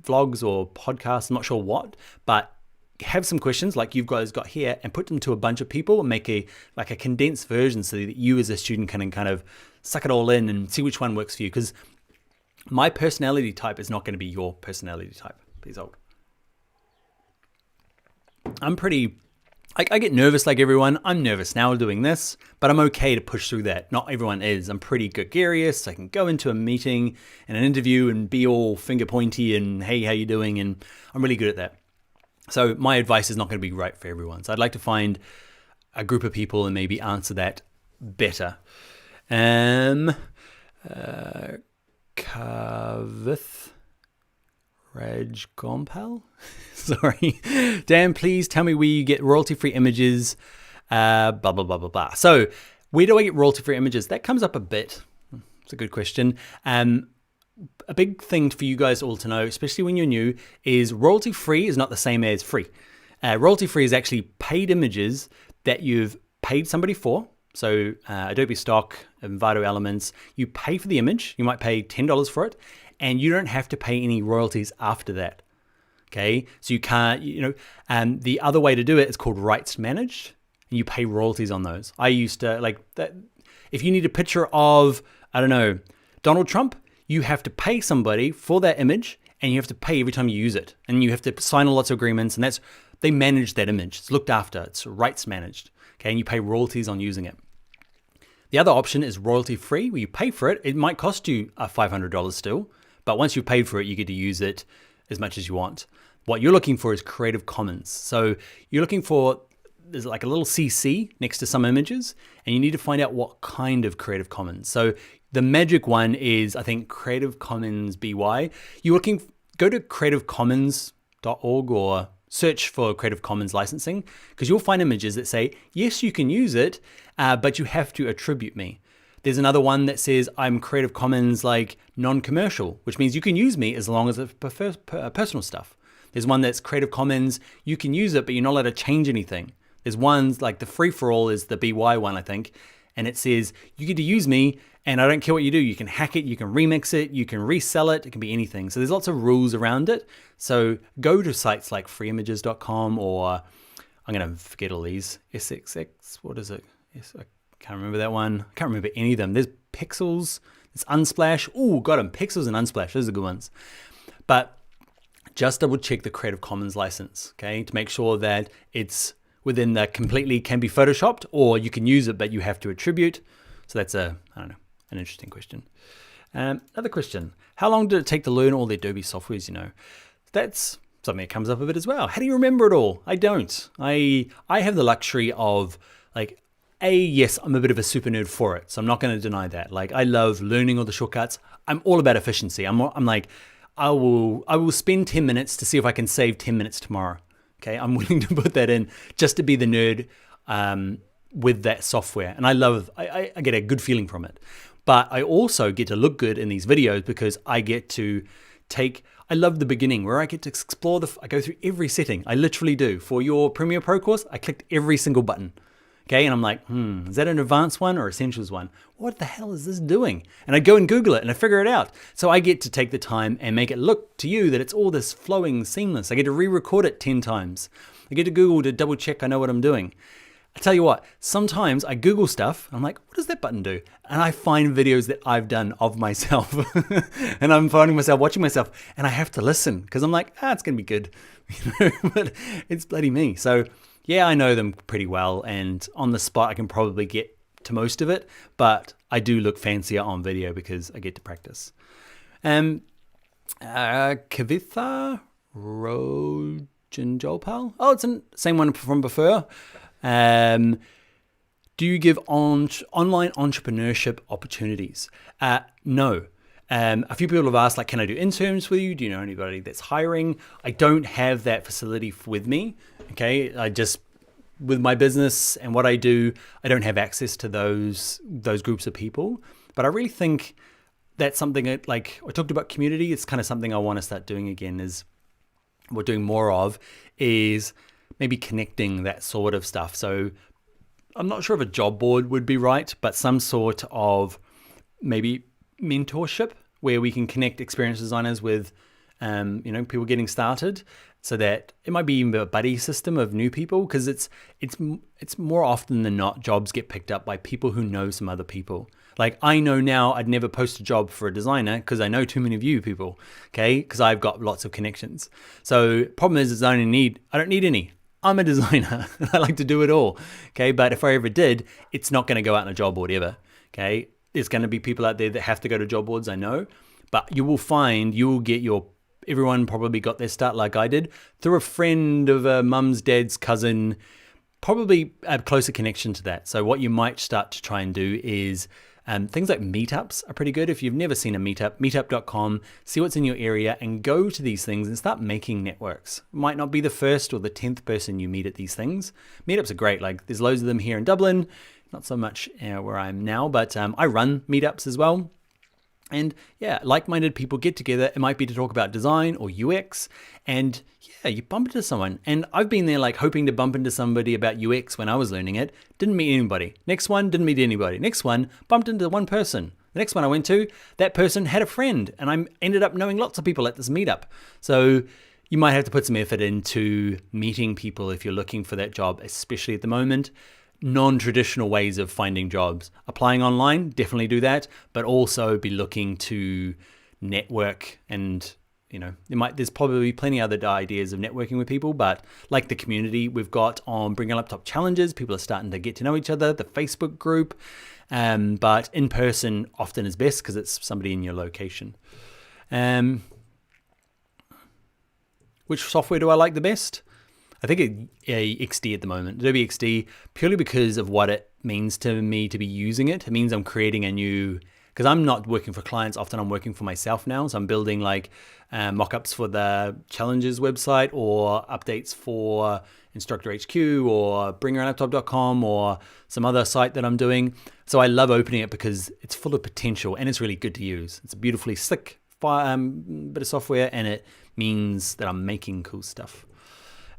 vlogs or podcasts, I'm not sure what, but have some questions like you guys got here and put them to a bunch of people and make a condensed version so that you as a student can kind of suck it all in and see which one works for you. Because my personality type is not going to be your personality type. Please hold. I get nervous like everyone. I'm nervous now doing this, but I'm okay to push through that. Not everyone is. I'm pretty gregarious. I can go into a meeting and an interview and be all finger pointy and hey, how you doing? And I'm really good at that. So my advice is not going to be right for everyone. So I'd like to find a group of people and maybe answer that better. Kavith Raj Gompal. Sorry. Dan, please tell me where you get royalty-free images. Blah, blah, blah, blah, blah. So where do I get royalty-free images? That comes up a bit. It's a good question. A big thing for you guys all to know, especially when you're new, is royalty-free is not the same as free. Royalty-free is actually paid images that you've paid somebody for. So Adobe Stock, Envato Elements, you pay for the image. You might pay $10 for it, and you don't have to pay any royalties after that. Okay, so you can't, the other way to do it is called rights managed, and you pay royalties on those. I used to like that. If you need a picture of, I don't know, Donald Trump, you have to pay somebody for that image, and you have to pay every time you use it. And you have to sign lots of agreements, and they manage that image. It's looked after, it's rights managed. Okay, and you pay royalties on using it. The other option is royalty free, where you pay for it. It might cost you $500 still, but once you've paid for it, you get to use it as much as you want. What you're looking for is Creative Commons. So you're looking for, there's like a little CC next to some images, and you need to find out what kind of Creative Commons. So the magic one is, I think, Creative Commons BY. Go to creativecommons.org or search for Creative Commons licensing, because you'll find images that say, yes, you can use it, but you have to attribute me. There's another one that says I'm Creative Commons like non-commercial, which means you can use me as long as it's personal stuff. There's one that's Creative Commons, you can use it, but you're not allowed to change anything. There's ones like the free-for-all is the BY one, I think, and it says you get to use me, and I don't care what you do. You can hack it, you can remix it, you can resell it, it can be anything. So there's lots of rules around it. So go to sites like freeimages.com, or I'm going to forget all these. SXX, what is it? I can't remember that one. I can't remember any of them. There's Pixels, there's Unsplash. Oh, got them. Pixels and Unsplash, those are good ones. But just double check the Creative Commons license, okay, to make sure that it's within the completely can be photoshopped, or you can use it, but you have to attribute. So that's an interesting question. Another question. How long did it take to learn all the Adobe softwares, That's something that comes up a bit as well. How do you remember it all? I don't. I have the luxury of yes, I'm a bit of a super nerd for it, so I'm not going to deny that. I love learning all the shortcuts. I'm all about efficiency. I'm like, I will spend 10 minutes to see if I can save 10 minutes tomorrow. Okay, I'm willing to put that in just to be the nerd with that software. And I get a good feeling from it. But I also get to look good in these videos because I get to I love the beginning where I get to explore I go through every setting. I literally do. For your Premiere Pro course, I clicked every single button. Okay, and I'm like, is that an advanced one or essentials one? What the hell is this doing? And I go and Google it and I figure it out. So I get to take the time and make it look to you that it's all this flowing seamless. I get to re-record it 10 times. I get to Google to double check I know what I'm doing. I tell you what, sometimes I Google stuff, I'm like, what does that button do? And I find videos that I've done of myself. And I'm finding myself watching myself and I have to listen because I'm like, it's going to be good. But it's bloody me. So yeah, I know them pretty well, and on the spot I can probably get to most of it, but I do look fancier on video because I get to practice. Kavitha Rojanjolpal. Oh, it's the same one from before. Do you give online entrepreneurship opportunities? No. A few people have asked, can I do interns with you? Do you know anybody that's hiring? I don't have that facility with me. Okay, with my business and what I do, I don't have access to those groups of people. But I really think that's something that, I talked about community. It's kind of something I want to start doing again. We're doing more of is maybe connecting that sort of stuff. So I'm not sure if a job board would be right, but some sort of maybe mentorship where we can connect experienced designers with people getting started, so that it might be even a buddy system of new people, because it's more often than not jobs get picked up by people who know some other people. I know now I'd never post a job for a designer because I know too many of you people, okay? Because I've got lots of connections. So problem is I don't need any. I'm a designer. I like to do it all, okay? But if I ever did, it's not going to go out on a job board ever, okay? There's going to be people out there that have to go to job boards, I know, but you will get everyone probably got their start like I did through a friend of a mum's dad's cousin, probably a closer connection to that. So what you might start to try and do is things like meetups are pretty good. If you've never seen a meetup, meetup.com, see what's in your area and go to these things and start making networks. It might not be the first or the 10th person you meet at these things. Meetups are great. There's loads of them here in Dublin, not so much where I'm now, but I run meetups as well. And yeah, like-minded people get together. It might be to talk about design or UX, and yeah, you bump into someone. And I've been there hoping to bump into somebody about UX when I was learning it. Didn't meet anybody. Next one, didn't meet anybody. Next one, bumped into one person. The next one I went to, that person had a friend, and I ended up knowing lots of people at this meetup. So you might have to put some effort into meeting people if you're looking for that job, especially at the moment. Non-traditional ways of finding jobs. Applying online, definitely do that, but also be looking to network. And there's probably plenty other ideas of networking with people, but like the community we've got on Bring a Laptop Challenges, people are starting to get to know each other, the Facebook group, but in person often is best because it's somebody in your location. Which software do I like the best? I think XD at the moment, Adobe XD, purely because of what it means to me to be using it. It means I'm creating a new, because I'm not working for clients, often I'm working for myself now. So I'm building mock-ups for the Challenges website or updates for Instructor HQ or bringyourownlaptop.com or some other site that I'm doing. So I love opening it because it's full of potential and it's really good to use. It's a beautifully slick bit of software, and it means that I'm making cool stuff.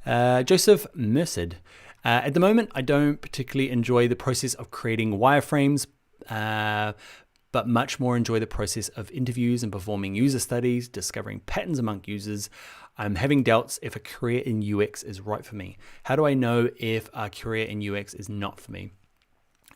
Joseph Merced. At the moment, I don't particularly enjoy the process of creating wireframes, but much more enjoy the process of interviews and performing user studies, discovering patterns among users. I'm having doubts if a career in UX is right for me. How do I know if a career in UX is not for me?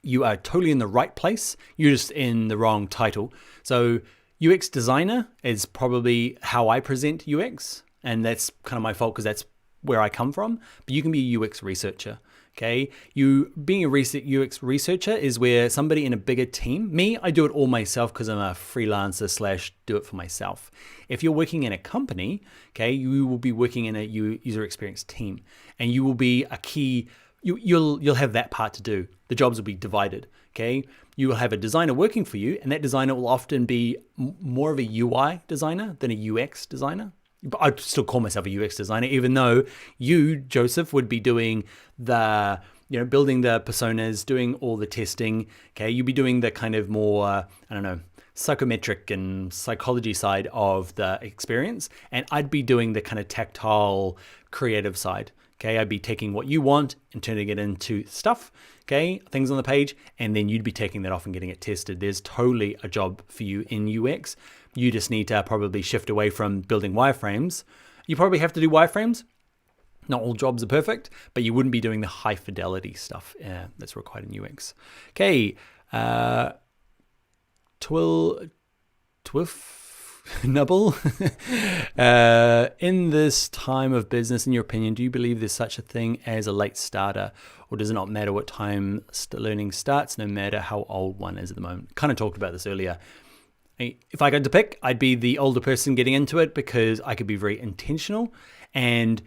You are totally in the right place. You're just in the wrong title. So UX designer is probably how I present UX, and that's kind of my fault because that's where I come from, but you can be a UX researcher, Okay, you being a UX researcher is where somebody in a bigger team, me, I do it all myself because I'm a freelancer / do it for myself. If you're working in a company, okay, you will be working in a user experience team, and you will be a key. You'll have that part to do. The jobs will be divided. Okay, you will have a designer working for you, and that designer will often be more of a UI designer than a UX designer. But I'd still call myself a UX designer, even though you, Joseph, would be doing the, building the personas, doing all the testing. Okay, you'd be doing the kind of more, psychometric and psychology side of the experience, and I'd be doing the kind of tactile, creative side. Okay, I'd be taking what you want and turning it into stuff, okay, things on the page, and then you'd be taking that off and getting it tested. There's totally a job for you in UX. You just need to probably shift away from building wireframes. You probably have to do wireframes. Not all jobs are perfect, but you wouldn't be doing the high fidelity stuff that's required in UX. Okay, Nubble. In this time of business, in your opinion, do you believe there's such a thing as a late starter, or does it not matter what time learning starts, no matter how old one is at the moment? Kind of talked about this earlier. If I got to pick, I'd be the older person getting into it because I could be very intentional and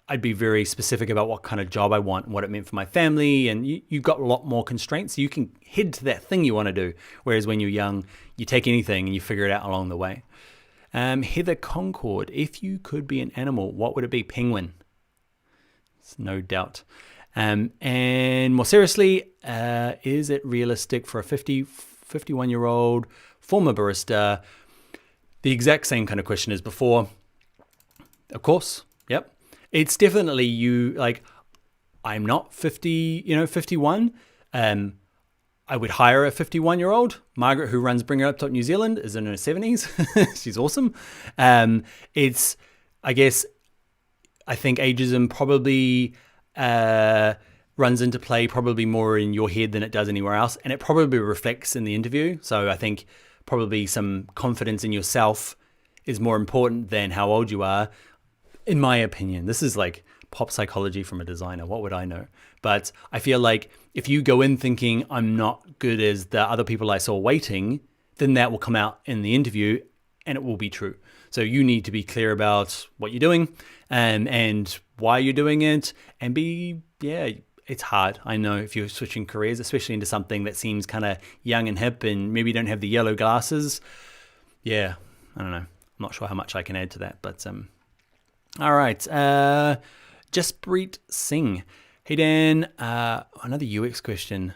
I'd be very specific about what kind of job I want and what it meant for my family. And you've got a lot more constraints. So you can head to that thing you want to do. Whereas when you're young, you take anything and you figure it out along the way. Heather Concord, if you could be an animal, what would it be? Penguin. It's no doubt. And more seriously, is it realistic for a 51-year-old former barista? The exact same kind of question as before. Of course, yep. It's definitely I'm not 51. I would hire a 51-year-old. Margaret, who runs Bring Her Up Top New Zealand, is in her 70s. She's awesome. I think ageism probably runs into play probably more in your head than it does anywhere else. And it probably reflects in the interview. So I think probably some confidence in yourself is more important than how old you are, in my opinion. This is like pop psychology from a designer. What would I know? But I feel like if you go in thinking I'm not good as the other people I saw waiting, then that will come out in the interview and it will be true. So you need to be clear about what you're doing and why you're doing it, and it's hard. I know if you're switching careers, especially into something that seems kind of young and hip and maybe you don't have the yellow glasses. Yeah, I don't know. I'm not sure how much I can add to that, but all right. Jaspreet Singh. Hey Dan, another UX question.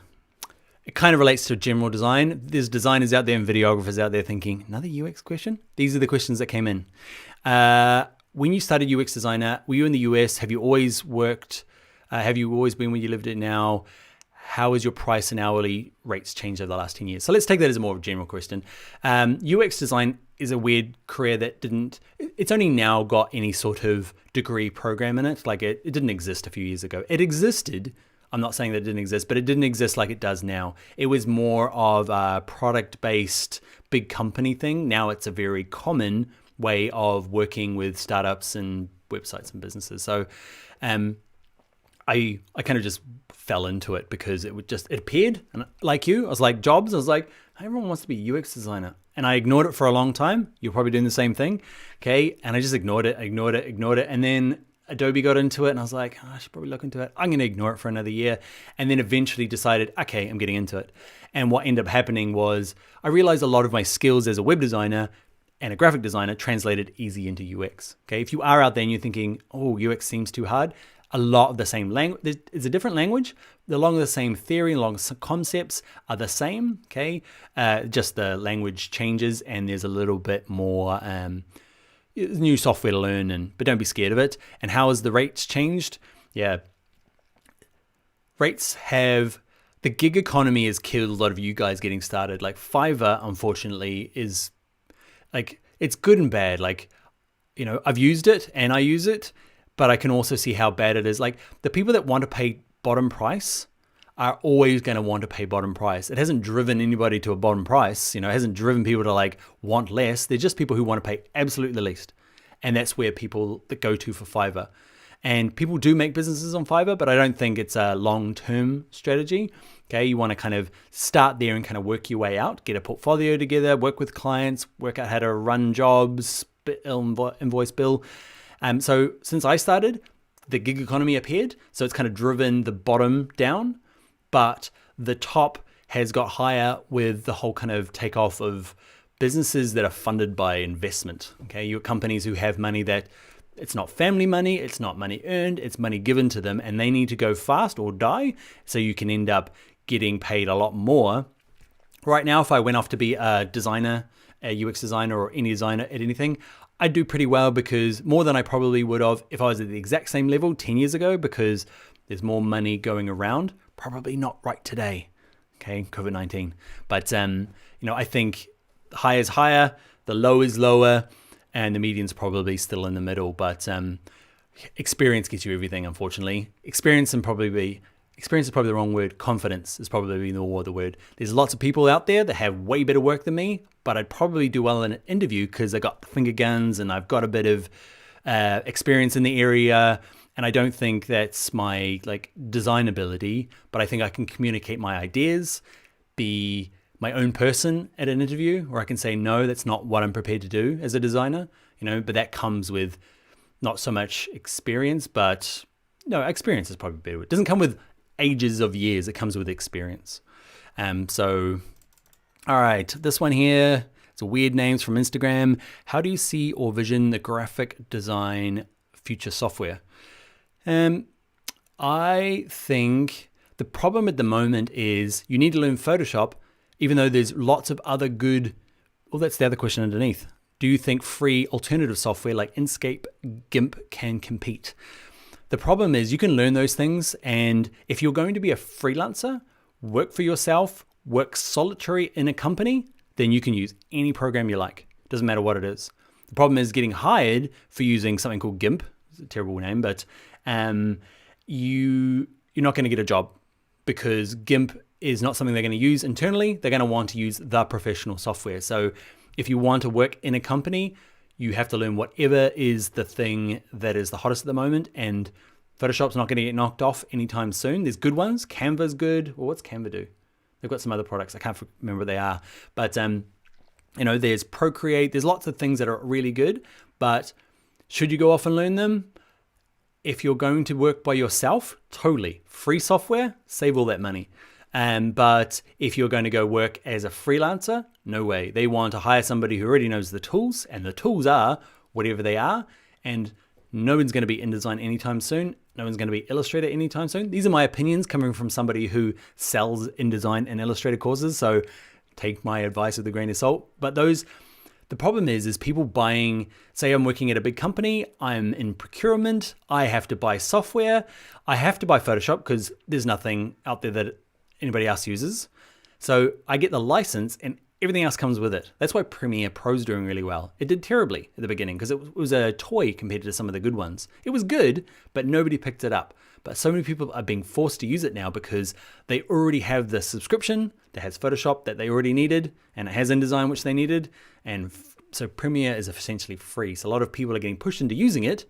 It kind of relates to general design. There's designers out there and videographers out there thinking, another UX question? These are the questions that came in. When you started UX designer, were you in the US? Have you always worked? Have you always been where you lived it now? How has your price and hourly rates changed over the last 10 years? So let's take that as more of a general question. UX design is a weird career that it's only now got any sort of degree program in it. Like it didn't exist a few years ago. It existed. I'm not saying that it didn't exist, but it didn't exist like it does now. It was more of a product-based big company thing. Now it's a very common way of working with startups and websites and businesses. So I kind of just fell into it because it appeared, and like you, I was like jobs. I was like, everyone wants to be a UX designer, and I ignored it for a long time. You're probably doing the same thing, okay? And I just ignored it, and then Adobe got into it, and I was like, I should probably look into it. I'm going to ignore it for another year, and then eventually decided, okay, I'm getting into it. And what ended up happening was I realized a lot of my skills as a web designer and a graphic designer translated easy into UX. Okay, if you are out there and you're thinking, oh, UX seems too hard, a lot of the same language. It's a different language. Along the same theory, along the concepts are the same. Okay, just the language changes, and there's a little bit more new software to learn. But don't be scared of it. And how has the rates changed? Yeah, rates have. The gig economy has killed a lot of you guys getting started. Like Fiverr, unfortunately, is like it's good and bad. Like, I've used it and I use it. But I can also see how bad it is. Like the people that want to pay bottom price are always going to want to pay bottom price. It hasn't driven anybody to a bottom price. It hasn't driven people to want less. They're just people who want to pay absolutely the least. And that's where people that go to for Fiverr. And people do make businesses on Fiverr, but I don't think it's a long-term strategy. Okay, you want to kind of start there and kind of work your way out, get a portfolio together, work with clients, work out how to run jobs, invoice bill. So since I started, the gig economy appeared. So it's kind of driven the bottom down, but the top has got higher with the whole kind of takeoff of businesses that are funded by investment. Okay, your companies who have money that it's not family money, it's not money earned, it's money given to them, and they need to go fast or die. So you can end up getting paid a lot more. Right now, if I went off to be a designer, a UX designer or any designer at anything, I'd do pretty well, because more than I probably would have if I was at the exact same level 10 years ago, because there's more money going around. Probably not right today. Okay, COVID-19. But, I think the high is higher, the low is lower, and the median's probably still in the middle. But experience gets you everything, unfortunately. Experience is probably the wrong word. Confidence is probably the word. There's lots of people out there that have way better work than me, but I'd probably do well in an interview because I got the finger guns and I've got a bit of experience in the area. And I don't think that's my design ability, but I think I can communicate my ideas, be my own person at an interview, or I can say, no, that's not what I'm prepared to do as a designer, but that comes with not so much experience, but no, experience is probably better. It doesn't come with ages of years, it comes with experience. So, all right, this one here, it's a weird names from Instagram. How do you see or vision the graphic design future software? I think the problem at the moment is you need to learn Photoshop, even though there's lots of other good, well, that's the other question underneath. Do you think free alternative software like Inkscape, GIMP can compete? The problem is you can learn those things, and if you're going to be a freelancer, work for yourself, work solitary in a company, then you can use any program you like. Doesn't matter what it is. The problem is getting hired for using something called GIMP. It's a terrible name, but you're not going to get a job, because GIMP is not something they're going to use internally. They're going to want to use the professional software. So if you want to work in a company, you have to learn whatever is the thing that is the hottest at the moment, and Photoshop's not going to get knocked off anytime soon. There's good ones. Canva's good. Well, what's Canva do? They've got some other products. I can't remember what they are. But, there's Procreate. There's lots of things that are really good. But should you go off and learn them? If you're going to work by yourself, totally. Free software, save all that money. But if you're going to go work as a freelancer, no way. They want to hire somebody who already knows the tools, and the tools are whatever they are. And no one's going to be InDesign anytime soon. No one's going to be Illustrator anytime soon. These are my opinions coming from somebody who sells InDesign and Illustrator courses. So take my advice with a grain of salt. But the problem is people buying, say I'm working at a big company, I'm in procurement, I have to buy software, I have to buy Photoshop because there's nothing out there that anybody else uses. So I get the license and everything else comes with it. That's why Premiere Pro's doing really well. It did terribly at the beginning because it was a toy compared to some of the good ones. It was good, but nobody picked it up. But so many people are being forced to use it now because they already have the subscription that has Photoshop that they already needed, and it has InDesign, which they needed. And so Premiere is essentially free. So a lot of people are getting pushed into using it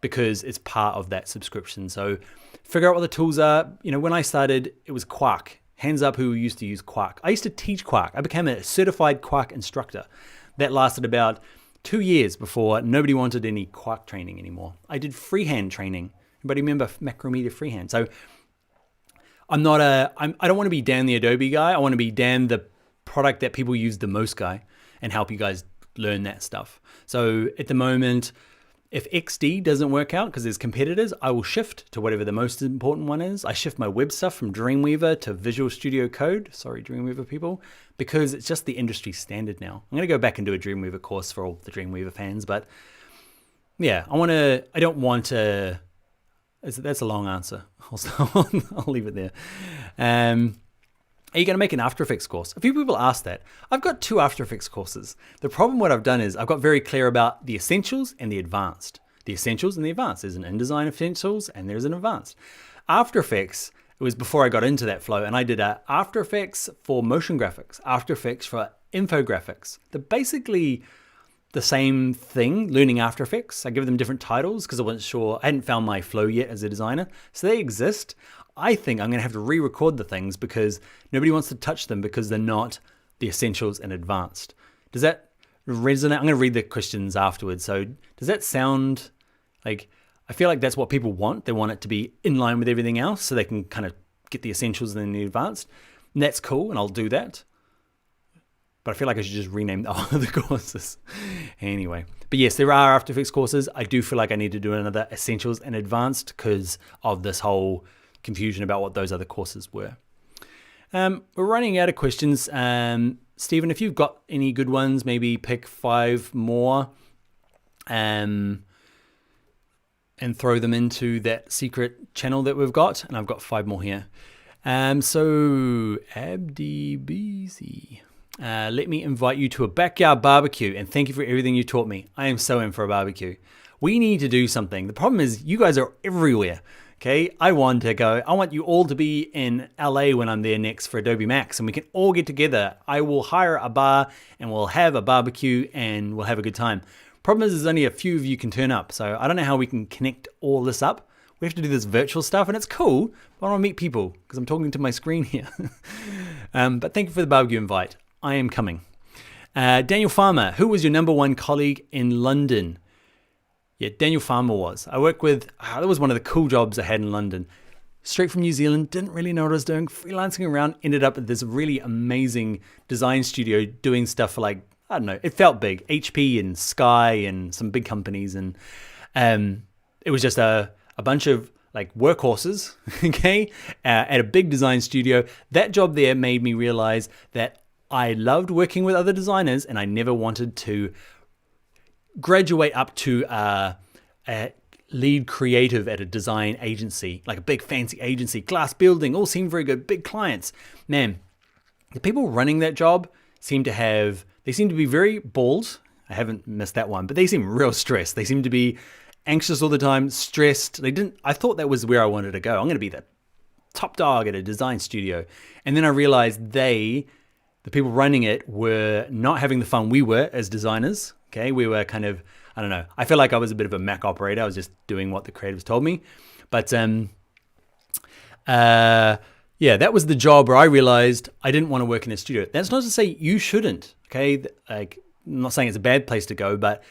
because it's part of that subscription. So figure out what the tools are. When I started, it was Quark. Hands up who used to use Quark. I used to teach Quark. I became a certified Quark instructor. That lasted about 2 years before nobody wanted any Quark training anymore. I did freehand training. Anybody remember Macromedia freehand? So I don't want to be Dan the Adobe guy. I want to be Dan the product that people use the most guy and help you guys learn that stuff. So at the moment, if XD doesn't work out because there's competitors, I will shift to whatever the most important one is. I shift my web stuff from Dreamweaver to Visual Studio Code. Sorry, Dreamweaver people, because it's just the industry standard now. I'm going to go back and do a Dreamweaver course for all the Dreamweaver fans. But yeah, I don't want to, that's a long answer. I'll leave it there. Are you going to make an After Effects course? A few people ask that. I've got 2 After Effects courses. The problem what I've done is I've got very clear about the essentials and the advanced. The essentials and the advanced. There's an InDesign essentials and there's an advanced. After Effects, it was before I got into that flow, and I did a After Effects for motion graphics, After Effects for infographics. They're basically the same thing, learning After Effects. I give them different titles because I wasn't sure. I hadn't found my flow yet as a designer. So they exist. I think I'm going to have to re-record the things because nobody wants to touch them because they're not the essentials and advanced. Does that resonate? I'm going to read the questions afterwards. So does that sound like, I feel like that's what people want. They want it to be in line with everything else so they can kind of get the essentials and then the advanced. And that's cool, and I'll do that. But I feel like I should just rename all of the courses. Anyway, but yes, there are After Effects courses. I do feel like I need to do another Essentials and Advanced because of this whole confusion about what those other courses were. We're running out of questions. Stephen, if you've got any good ones, maybe pick 5 more and throw them into that secret channel that we've got. And I've got 5 more here. So Abdi BC. Let me invite you to a backyard barbecue and thank you for everything you taught me. I am so in for a barbecue. We need to do something. The problem is you guys are everywhere. Okay, I want you all to be in LA when I'm there next for Adobe Max and we can all get together. I will hire a bar and we'll have a barbecue and we'll have a good time. Problem is there's only a few of you can turn up. So I don't know how we can connect all this up. We have to do this virtual stuff and it's cool, but I want to meet people because I'm talking to my screen here. But thank you for the barbecue invite. I am coming. Daniel Farmer, who was your number 1 colleague in London? Yeah, Daniel Farmer was. I worked with, that was one of the cool jobs I had in London. Straight from New Zealand, didn't really know what I was doing, freelancing around, ended up at this really amazing design studio doing stuff for like, I don't know, it felt big. HP and Sky and some big companies. And it was just a bunch of like workhorses, okay, at a big design studio. That job there made me realize that I loved working with other designers and I never wanted to graduate up to a lead creative at a design agency, like a big fancy agency, glass building, all seemed very good, big clients. Man, the people running that job seem to be very bald. I haven't missed that one, but they seem real stressed. They seem to be anxious all the time, stressed. I thought that was where I wanted to go. I'm going to be the top dog at a design studio. And then I realized the people running it were not having the fun we were as designers. Okay, we were kind of, I don't know. I feel like I was a bit of a Mac operator. I was just doing what the creatives told me. But yeah, that was the job where I realized I didn't want to work in a studio. That's not to say you shouldn't. Okay, like I'm not saying it's a bad place to go, but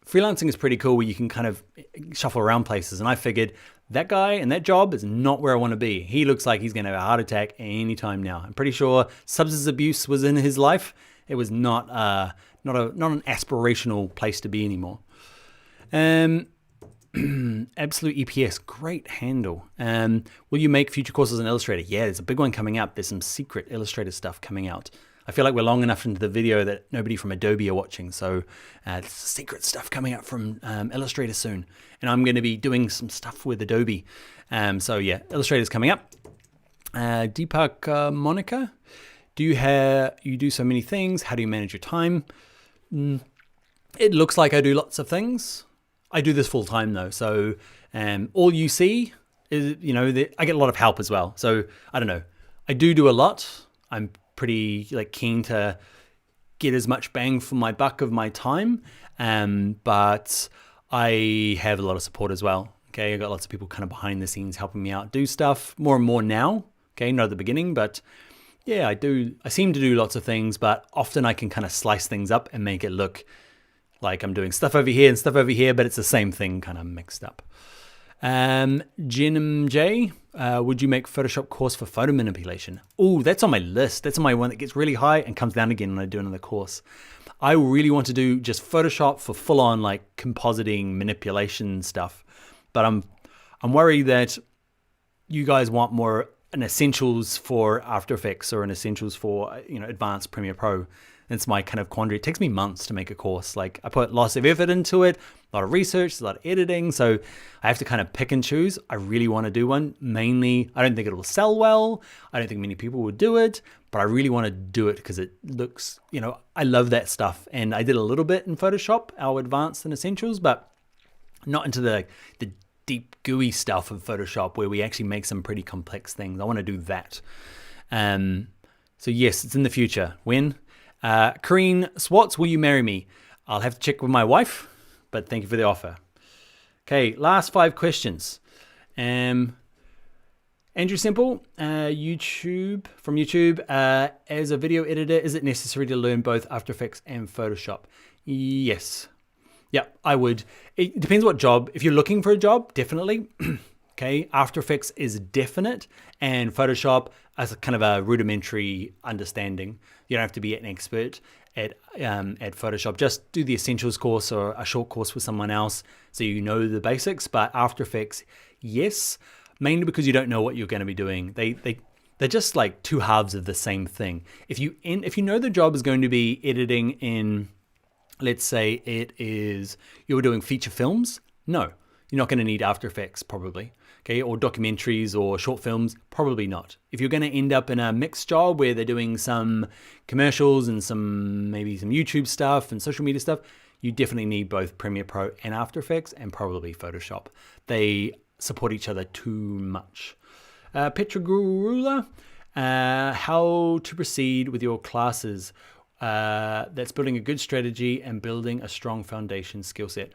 freelancing is pretty cool where you can kind of shuffle around places. And I figured that guy and that job is not where I want to be. He looks like he's going to have a heart attack anytime now. I'm pretty sure substance abuse was in his life. It was not an aspirational place to be anymore. Absolute EPS, great handle. Will you make future courses in Illustrator? Yeah, there's a big one coming up. There's some secret Illustrator stuff coming out. I feel like we're long enough into the video that nobody from Adobe are watching. So there's secret stuff coming up from Illustrator soon. And I'm going to be doing some stuff with Adobe. So yeah, Illustrator's coming up. Deepak Monica, you do so many things. How do you manage your time? It looks like I do lots of things. I do this full time though. So all you see is, I get a lot of help as well. So I don't know. I do a lot. I'm pretty keen to get as much bang for my buck of my time. But I have a lot of support as well. Okay. I've got lots of people kind of behind the scenes helping me out, do stuff more and more now. Okay. Not at the beginning, but yeah, I seem to do lots of things, but often I can kind of slice things up and make it look like I'm doing stuff over here and stuff over here, but it's the same thing kind of mixed up. Jenim J, would you make Photoshop course for photo manipulation? Oh, that's on my list. That's on my one that gets really high and comes down again when I do another course. I really want to do just Photoshop for full on like compositing manipulation stuff. But I'm worried that you guys want more an essentials for After Effects or an essentials for, advanced Premiere Pro. It's my kind of quandary. It takes me months to make a course. Like I put lots of effort into it, a lot of research, a lot of editing. So I have to kind of pick and choose. I really want to do one. Mainly, I don't think it will sell well. I don't think many people will do it, but I really want to do it because it looks, I love that stuff. And I did a little bit in Photoshop, our advanced and essentials, but not into the deep gooey stuff of Photoshop where we actually make some pretty complex things. I want to do that. So yes, it's in the future. When? Kareen Swats, will you marry me? I'll have to check with my wife, but thank you for the offer. Okay, last 5 questions. Andrew Simple, from YouTube. As a video editor, is it necessary to learn both After Effects and Photoshop? Yes. Yeah, I would. It depends what job. If you're looking for a job, definitely. Okay, After Effects is definite, and Photoshop as a kind of a rudimentary understanding. You don't have to be an expert at Photoshop. Just do the Essentials course or a short course with someone else so you know the basics. But After Effects, yes, mainly because you don't know what you're going to be doing. They're just like two halves of the same thing. If you know the job is going to be editing in, let's say you're doing feature films, no, you're not going to need After Effects probably. Okay, or documentaries or short films, probably not. If you're going to end up in a mixed job where they're doing some commercials and maybe some YouTube stuff and social media stuff, you definitely need both Premiere Pro and After Effects and probably Photoshop. They support each other too much. Petra Gurula, how to proceed with your classes. That's building a good strategy and building a strong foundation skill set.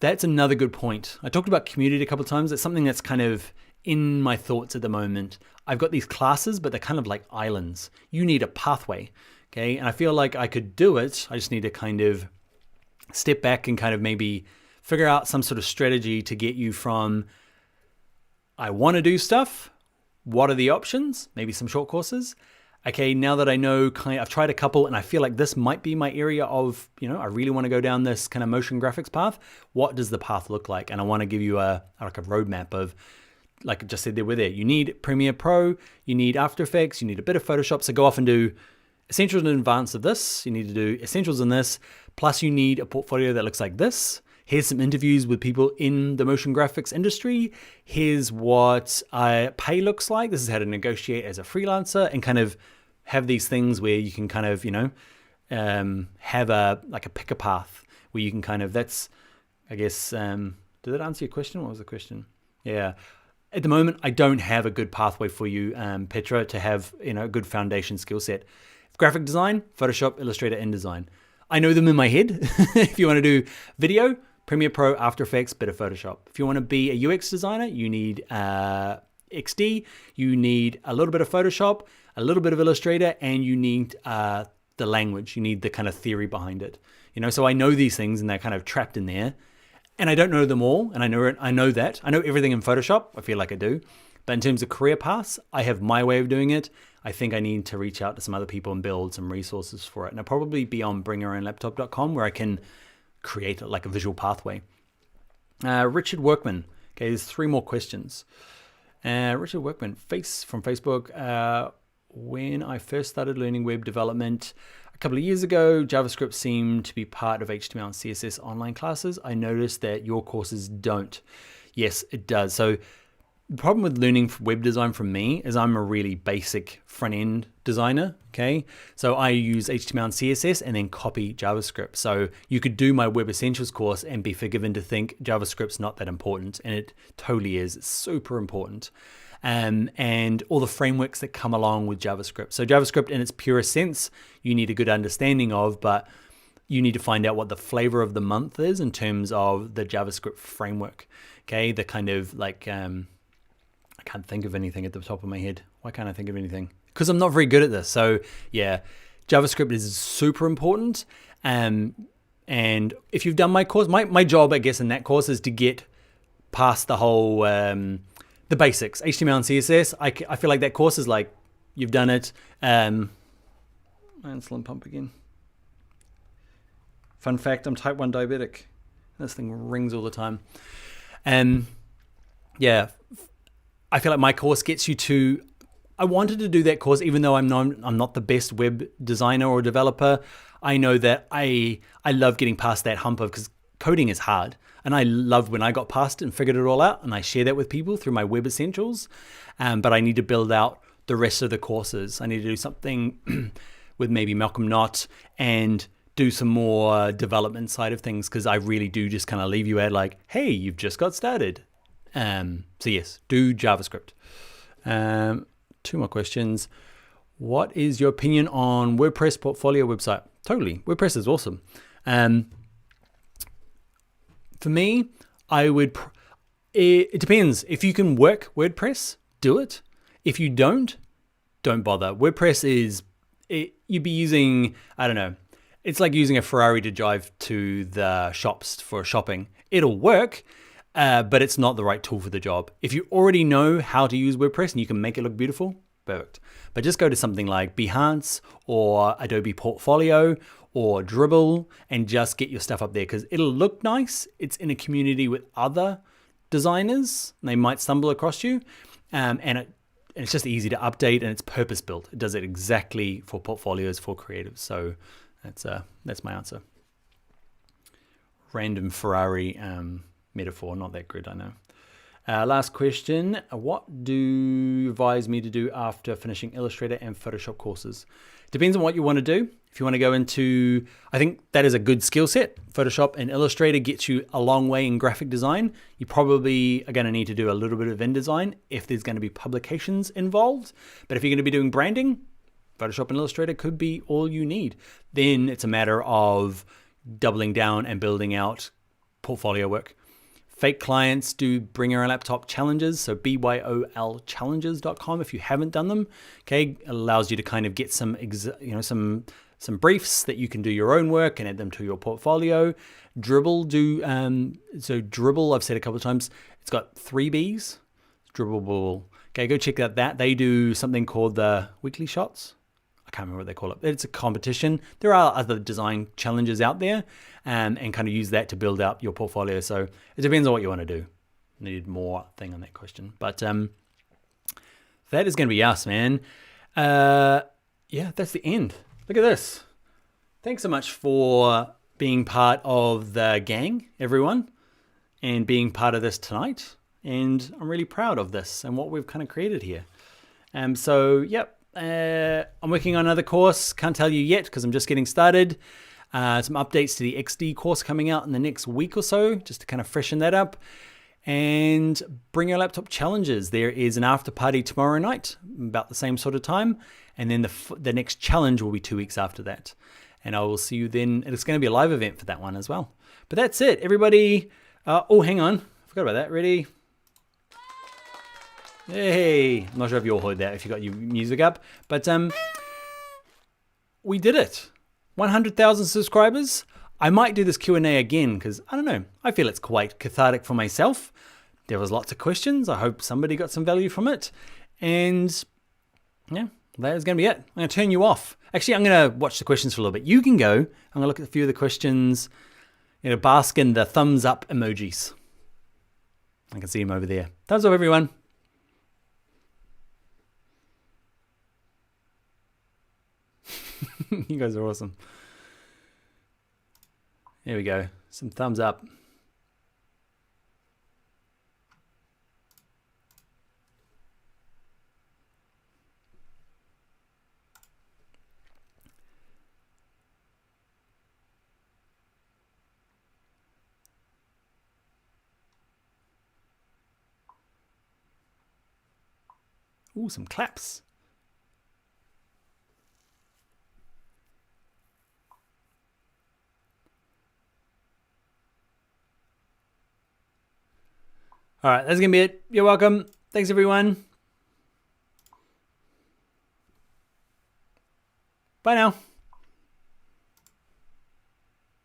That's another good point. I talked about community a couple of times. It's something that's kind of in my thoughts at the moment. I've got these classes, but they're kind of like islands. You need a pathway, okay? And I feel like I could do it. I just need to kind of step back and kind of maybe figure out some sort of strategy to get you from, I want to do stuff. What are the options? Maybe some short courses. Okay, now that I know, I've tried a couple and I feel like this might be my area of, I really want to go down this kind of motion graphics path. What does the path look like? And I want to give you a roadmap of, like I just said, there. You need Premiere Pro, you need After Effects, you need a bit of Photoshop. So go off and do essentials in advance of this. You need to do essentials in this. Plus you need a portfolio that looks like this. Here's some interviews with people in the motion graphics industry. Here's what pay looks like. This is how to negotiate as a freelancer and kind of have these things where you can kind of, have a picker path where you can kind of, that's, I guess, did that answer your question? What was the question? Yeah. At the moment, I don't have a good pathway for you, Petra, to have, a good foundation skill set. Graphic design, Photoshop, Illustrator, InDesign. I know them in my head. If you want to do video, Premiere Pro, After Effects, bit of Photoshop. If you want to be a UX designer, you need XD, you need a little bit of Photoshop, a little bit of Illustrator, and you need the language. You need the kind of theory behind it. So I know these things and they're kind of trapped in there. And I don't know them all, and I know that. I know everything in Photoshop, I feel like I do. But in terms of career paths, I have my way of doing it. I think I need to reach out to some other people and build some resources for it. And I'll probably be on bringyourownlaptop.com where I can create like a visual pathway. Richard Workman. Okay, there's 3 more questions. Richard Workman, from Facebook. When I first started learning web development a couple of years ago, JavaScript seemed to be part of HTML and CSS online classes. I noticed that your courses don't. Yes, it does. So the problem with learning web design from me is I'm a really basic front-end designer, okay? So I use HTML and CSS and then copy JavaScript. So you could do my Web Essentials course and be forgiven to think JavaScript's not that important, and it totally is. It's super important. And all the frameworks that come along with JavaScript. So JavaScript in its purest sense, you need a good understanding of, but you need to find out what the flavor of the month is in terms of the JavaScript framework, okay? The kind of like, I can't think of anything at the top of my head. Why can't I think of anything? Because I'm not very good at this. So yeah, JavaScript is super important. And if you've done my course, my job, I guess, in that course is to get past the whole, the basics, HTML and CSS. I feel like that course is like, you've done it. Insulin pump again. Fun fact, I'm type 1 diabetic. This thing rings all the time. Yeah, I feel like my course gets you to, I wanted to do that course even though I'm not the best web designer or developer. I know that I love getting past that hump of, because coding is hard. And I loved when I got past it and figured it all out, and I share that with people through my Web Essentials. But I need to build out the rest of the courses. I need to do something with maybe Malcolm Knott and do some more development side of things, because I really do just kind of leave you at like, hey, you've just got started. So yes, do JavaScript. 2 more questions. What is your opinion on WordPress portfolio website? Totally, WordPress is awesome. For me, it depends. If you can work WordPress, do it. If you don't bother. WordPress you'd be using, I don't know, it's like using a Ferrari to drive to the shops for shopping. It'll work, but it's not the right tool for the job. If you already know how to use WordPress and you can make it look beautiful, perfect. But just go to something like Behance or Adobe Portfolio or Dribbble and just get your stuff up there, because it'll look nice. It's in a community with other designers. They might stumble across you, and it's just easy to update, and it's purpose built. It does it exactly for portfolios, for creatives. So that's my answer. Random Ferrari metaphor, not that good, I know. Last question. What do you advise me to do after finishing Illustrator and Photoshop courses? Depends on what you want to do. If you want to go into, I think that is a good skill set. Photoshop and Illustrator gets you a long way in graphic design. You probably are going to need to do a little bit of InDesign if there's going to be publications involved. But if you're going to be doing branding, Photoshop and Illustrator could be all you need. Then it's a matter of doubling down and building out portfolio work. Fake clients do bring your own laptop challenges, so byolchallenges.com if you haven't done them. Okay, it allows you to kind of get some briefs that you can do your own work and add them to your portfolio. Dribbble Dribbble, I've said a couple of times, it's got 3 B's. Dribbble. Okay, go check out that. They do something called the Weekly Shots. I can't remember what they call it. It's a competition. There are other design challenges out there, and kind of use that to build up your portfolio. So it depends on what you want to do. Need more thing on that question. But that is going to be us, man. Yeah, that's the end. Look at this. Thanks so much for being part of the gang, everyone, and being part of this tonight. And I'm really proud of this and what we've kind of created here. So, yep. I'm working on another course. Can't tell you yet because I'm just getting started. Some updates to the XD course coming out in the next week or so, just to kind of freshen that up. And bring your laptop challenges. There is an after party tomorrow night, about the same sort of time. And then the next challenge will be 2 weeks after that. And I will see you then. And it's going to be a live event for that one as well. But that's it, everybody. Oh, hang on. I forgot about that. Ready? Hey, I'm not sure if you all heard that, if you got your music up, but we did it. 100,000 subscribers. I might do this Q&A again because, I don't know, I feel it's quite cathartic for myself. There was lots of questions. I hope somebody got some value from it. And yeah, that is going to be it. I'm going to turn you off. Actually, I'm going to watch the questions for a little bit. You can go. I'm going to look at a few of the questions, bask in the thumbs up emojis. I can see them over there. Thumbs up, everyone. You guys are awesome. There we go. Some thumbs up. Ooh, some claps. All right, that's going to be it. You're welcome. Thanks, everyone. Bye now.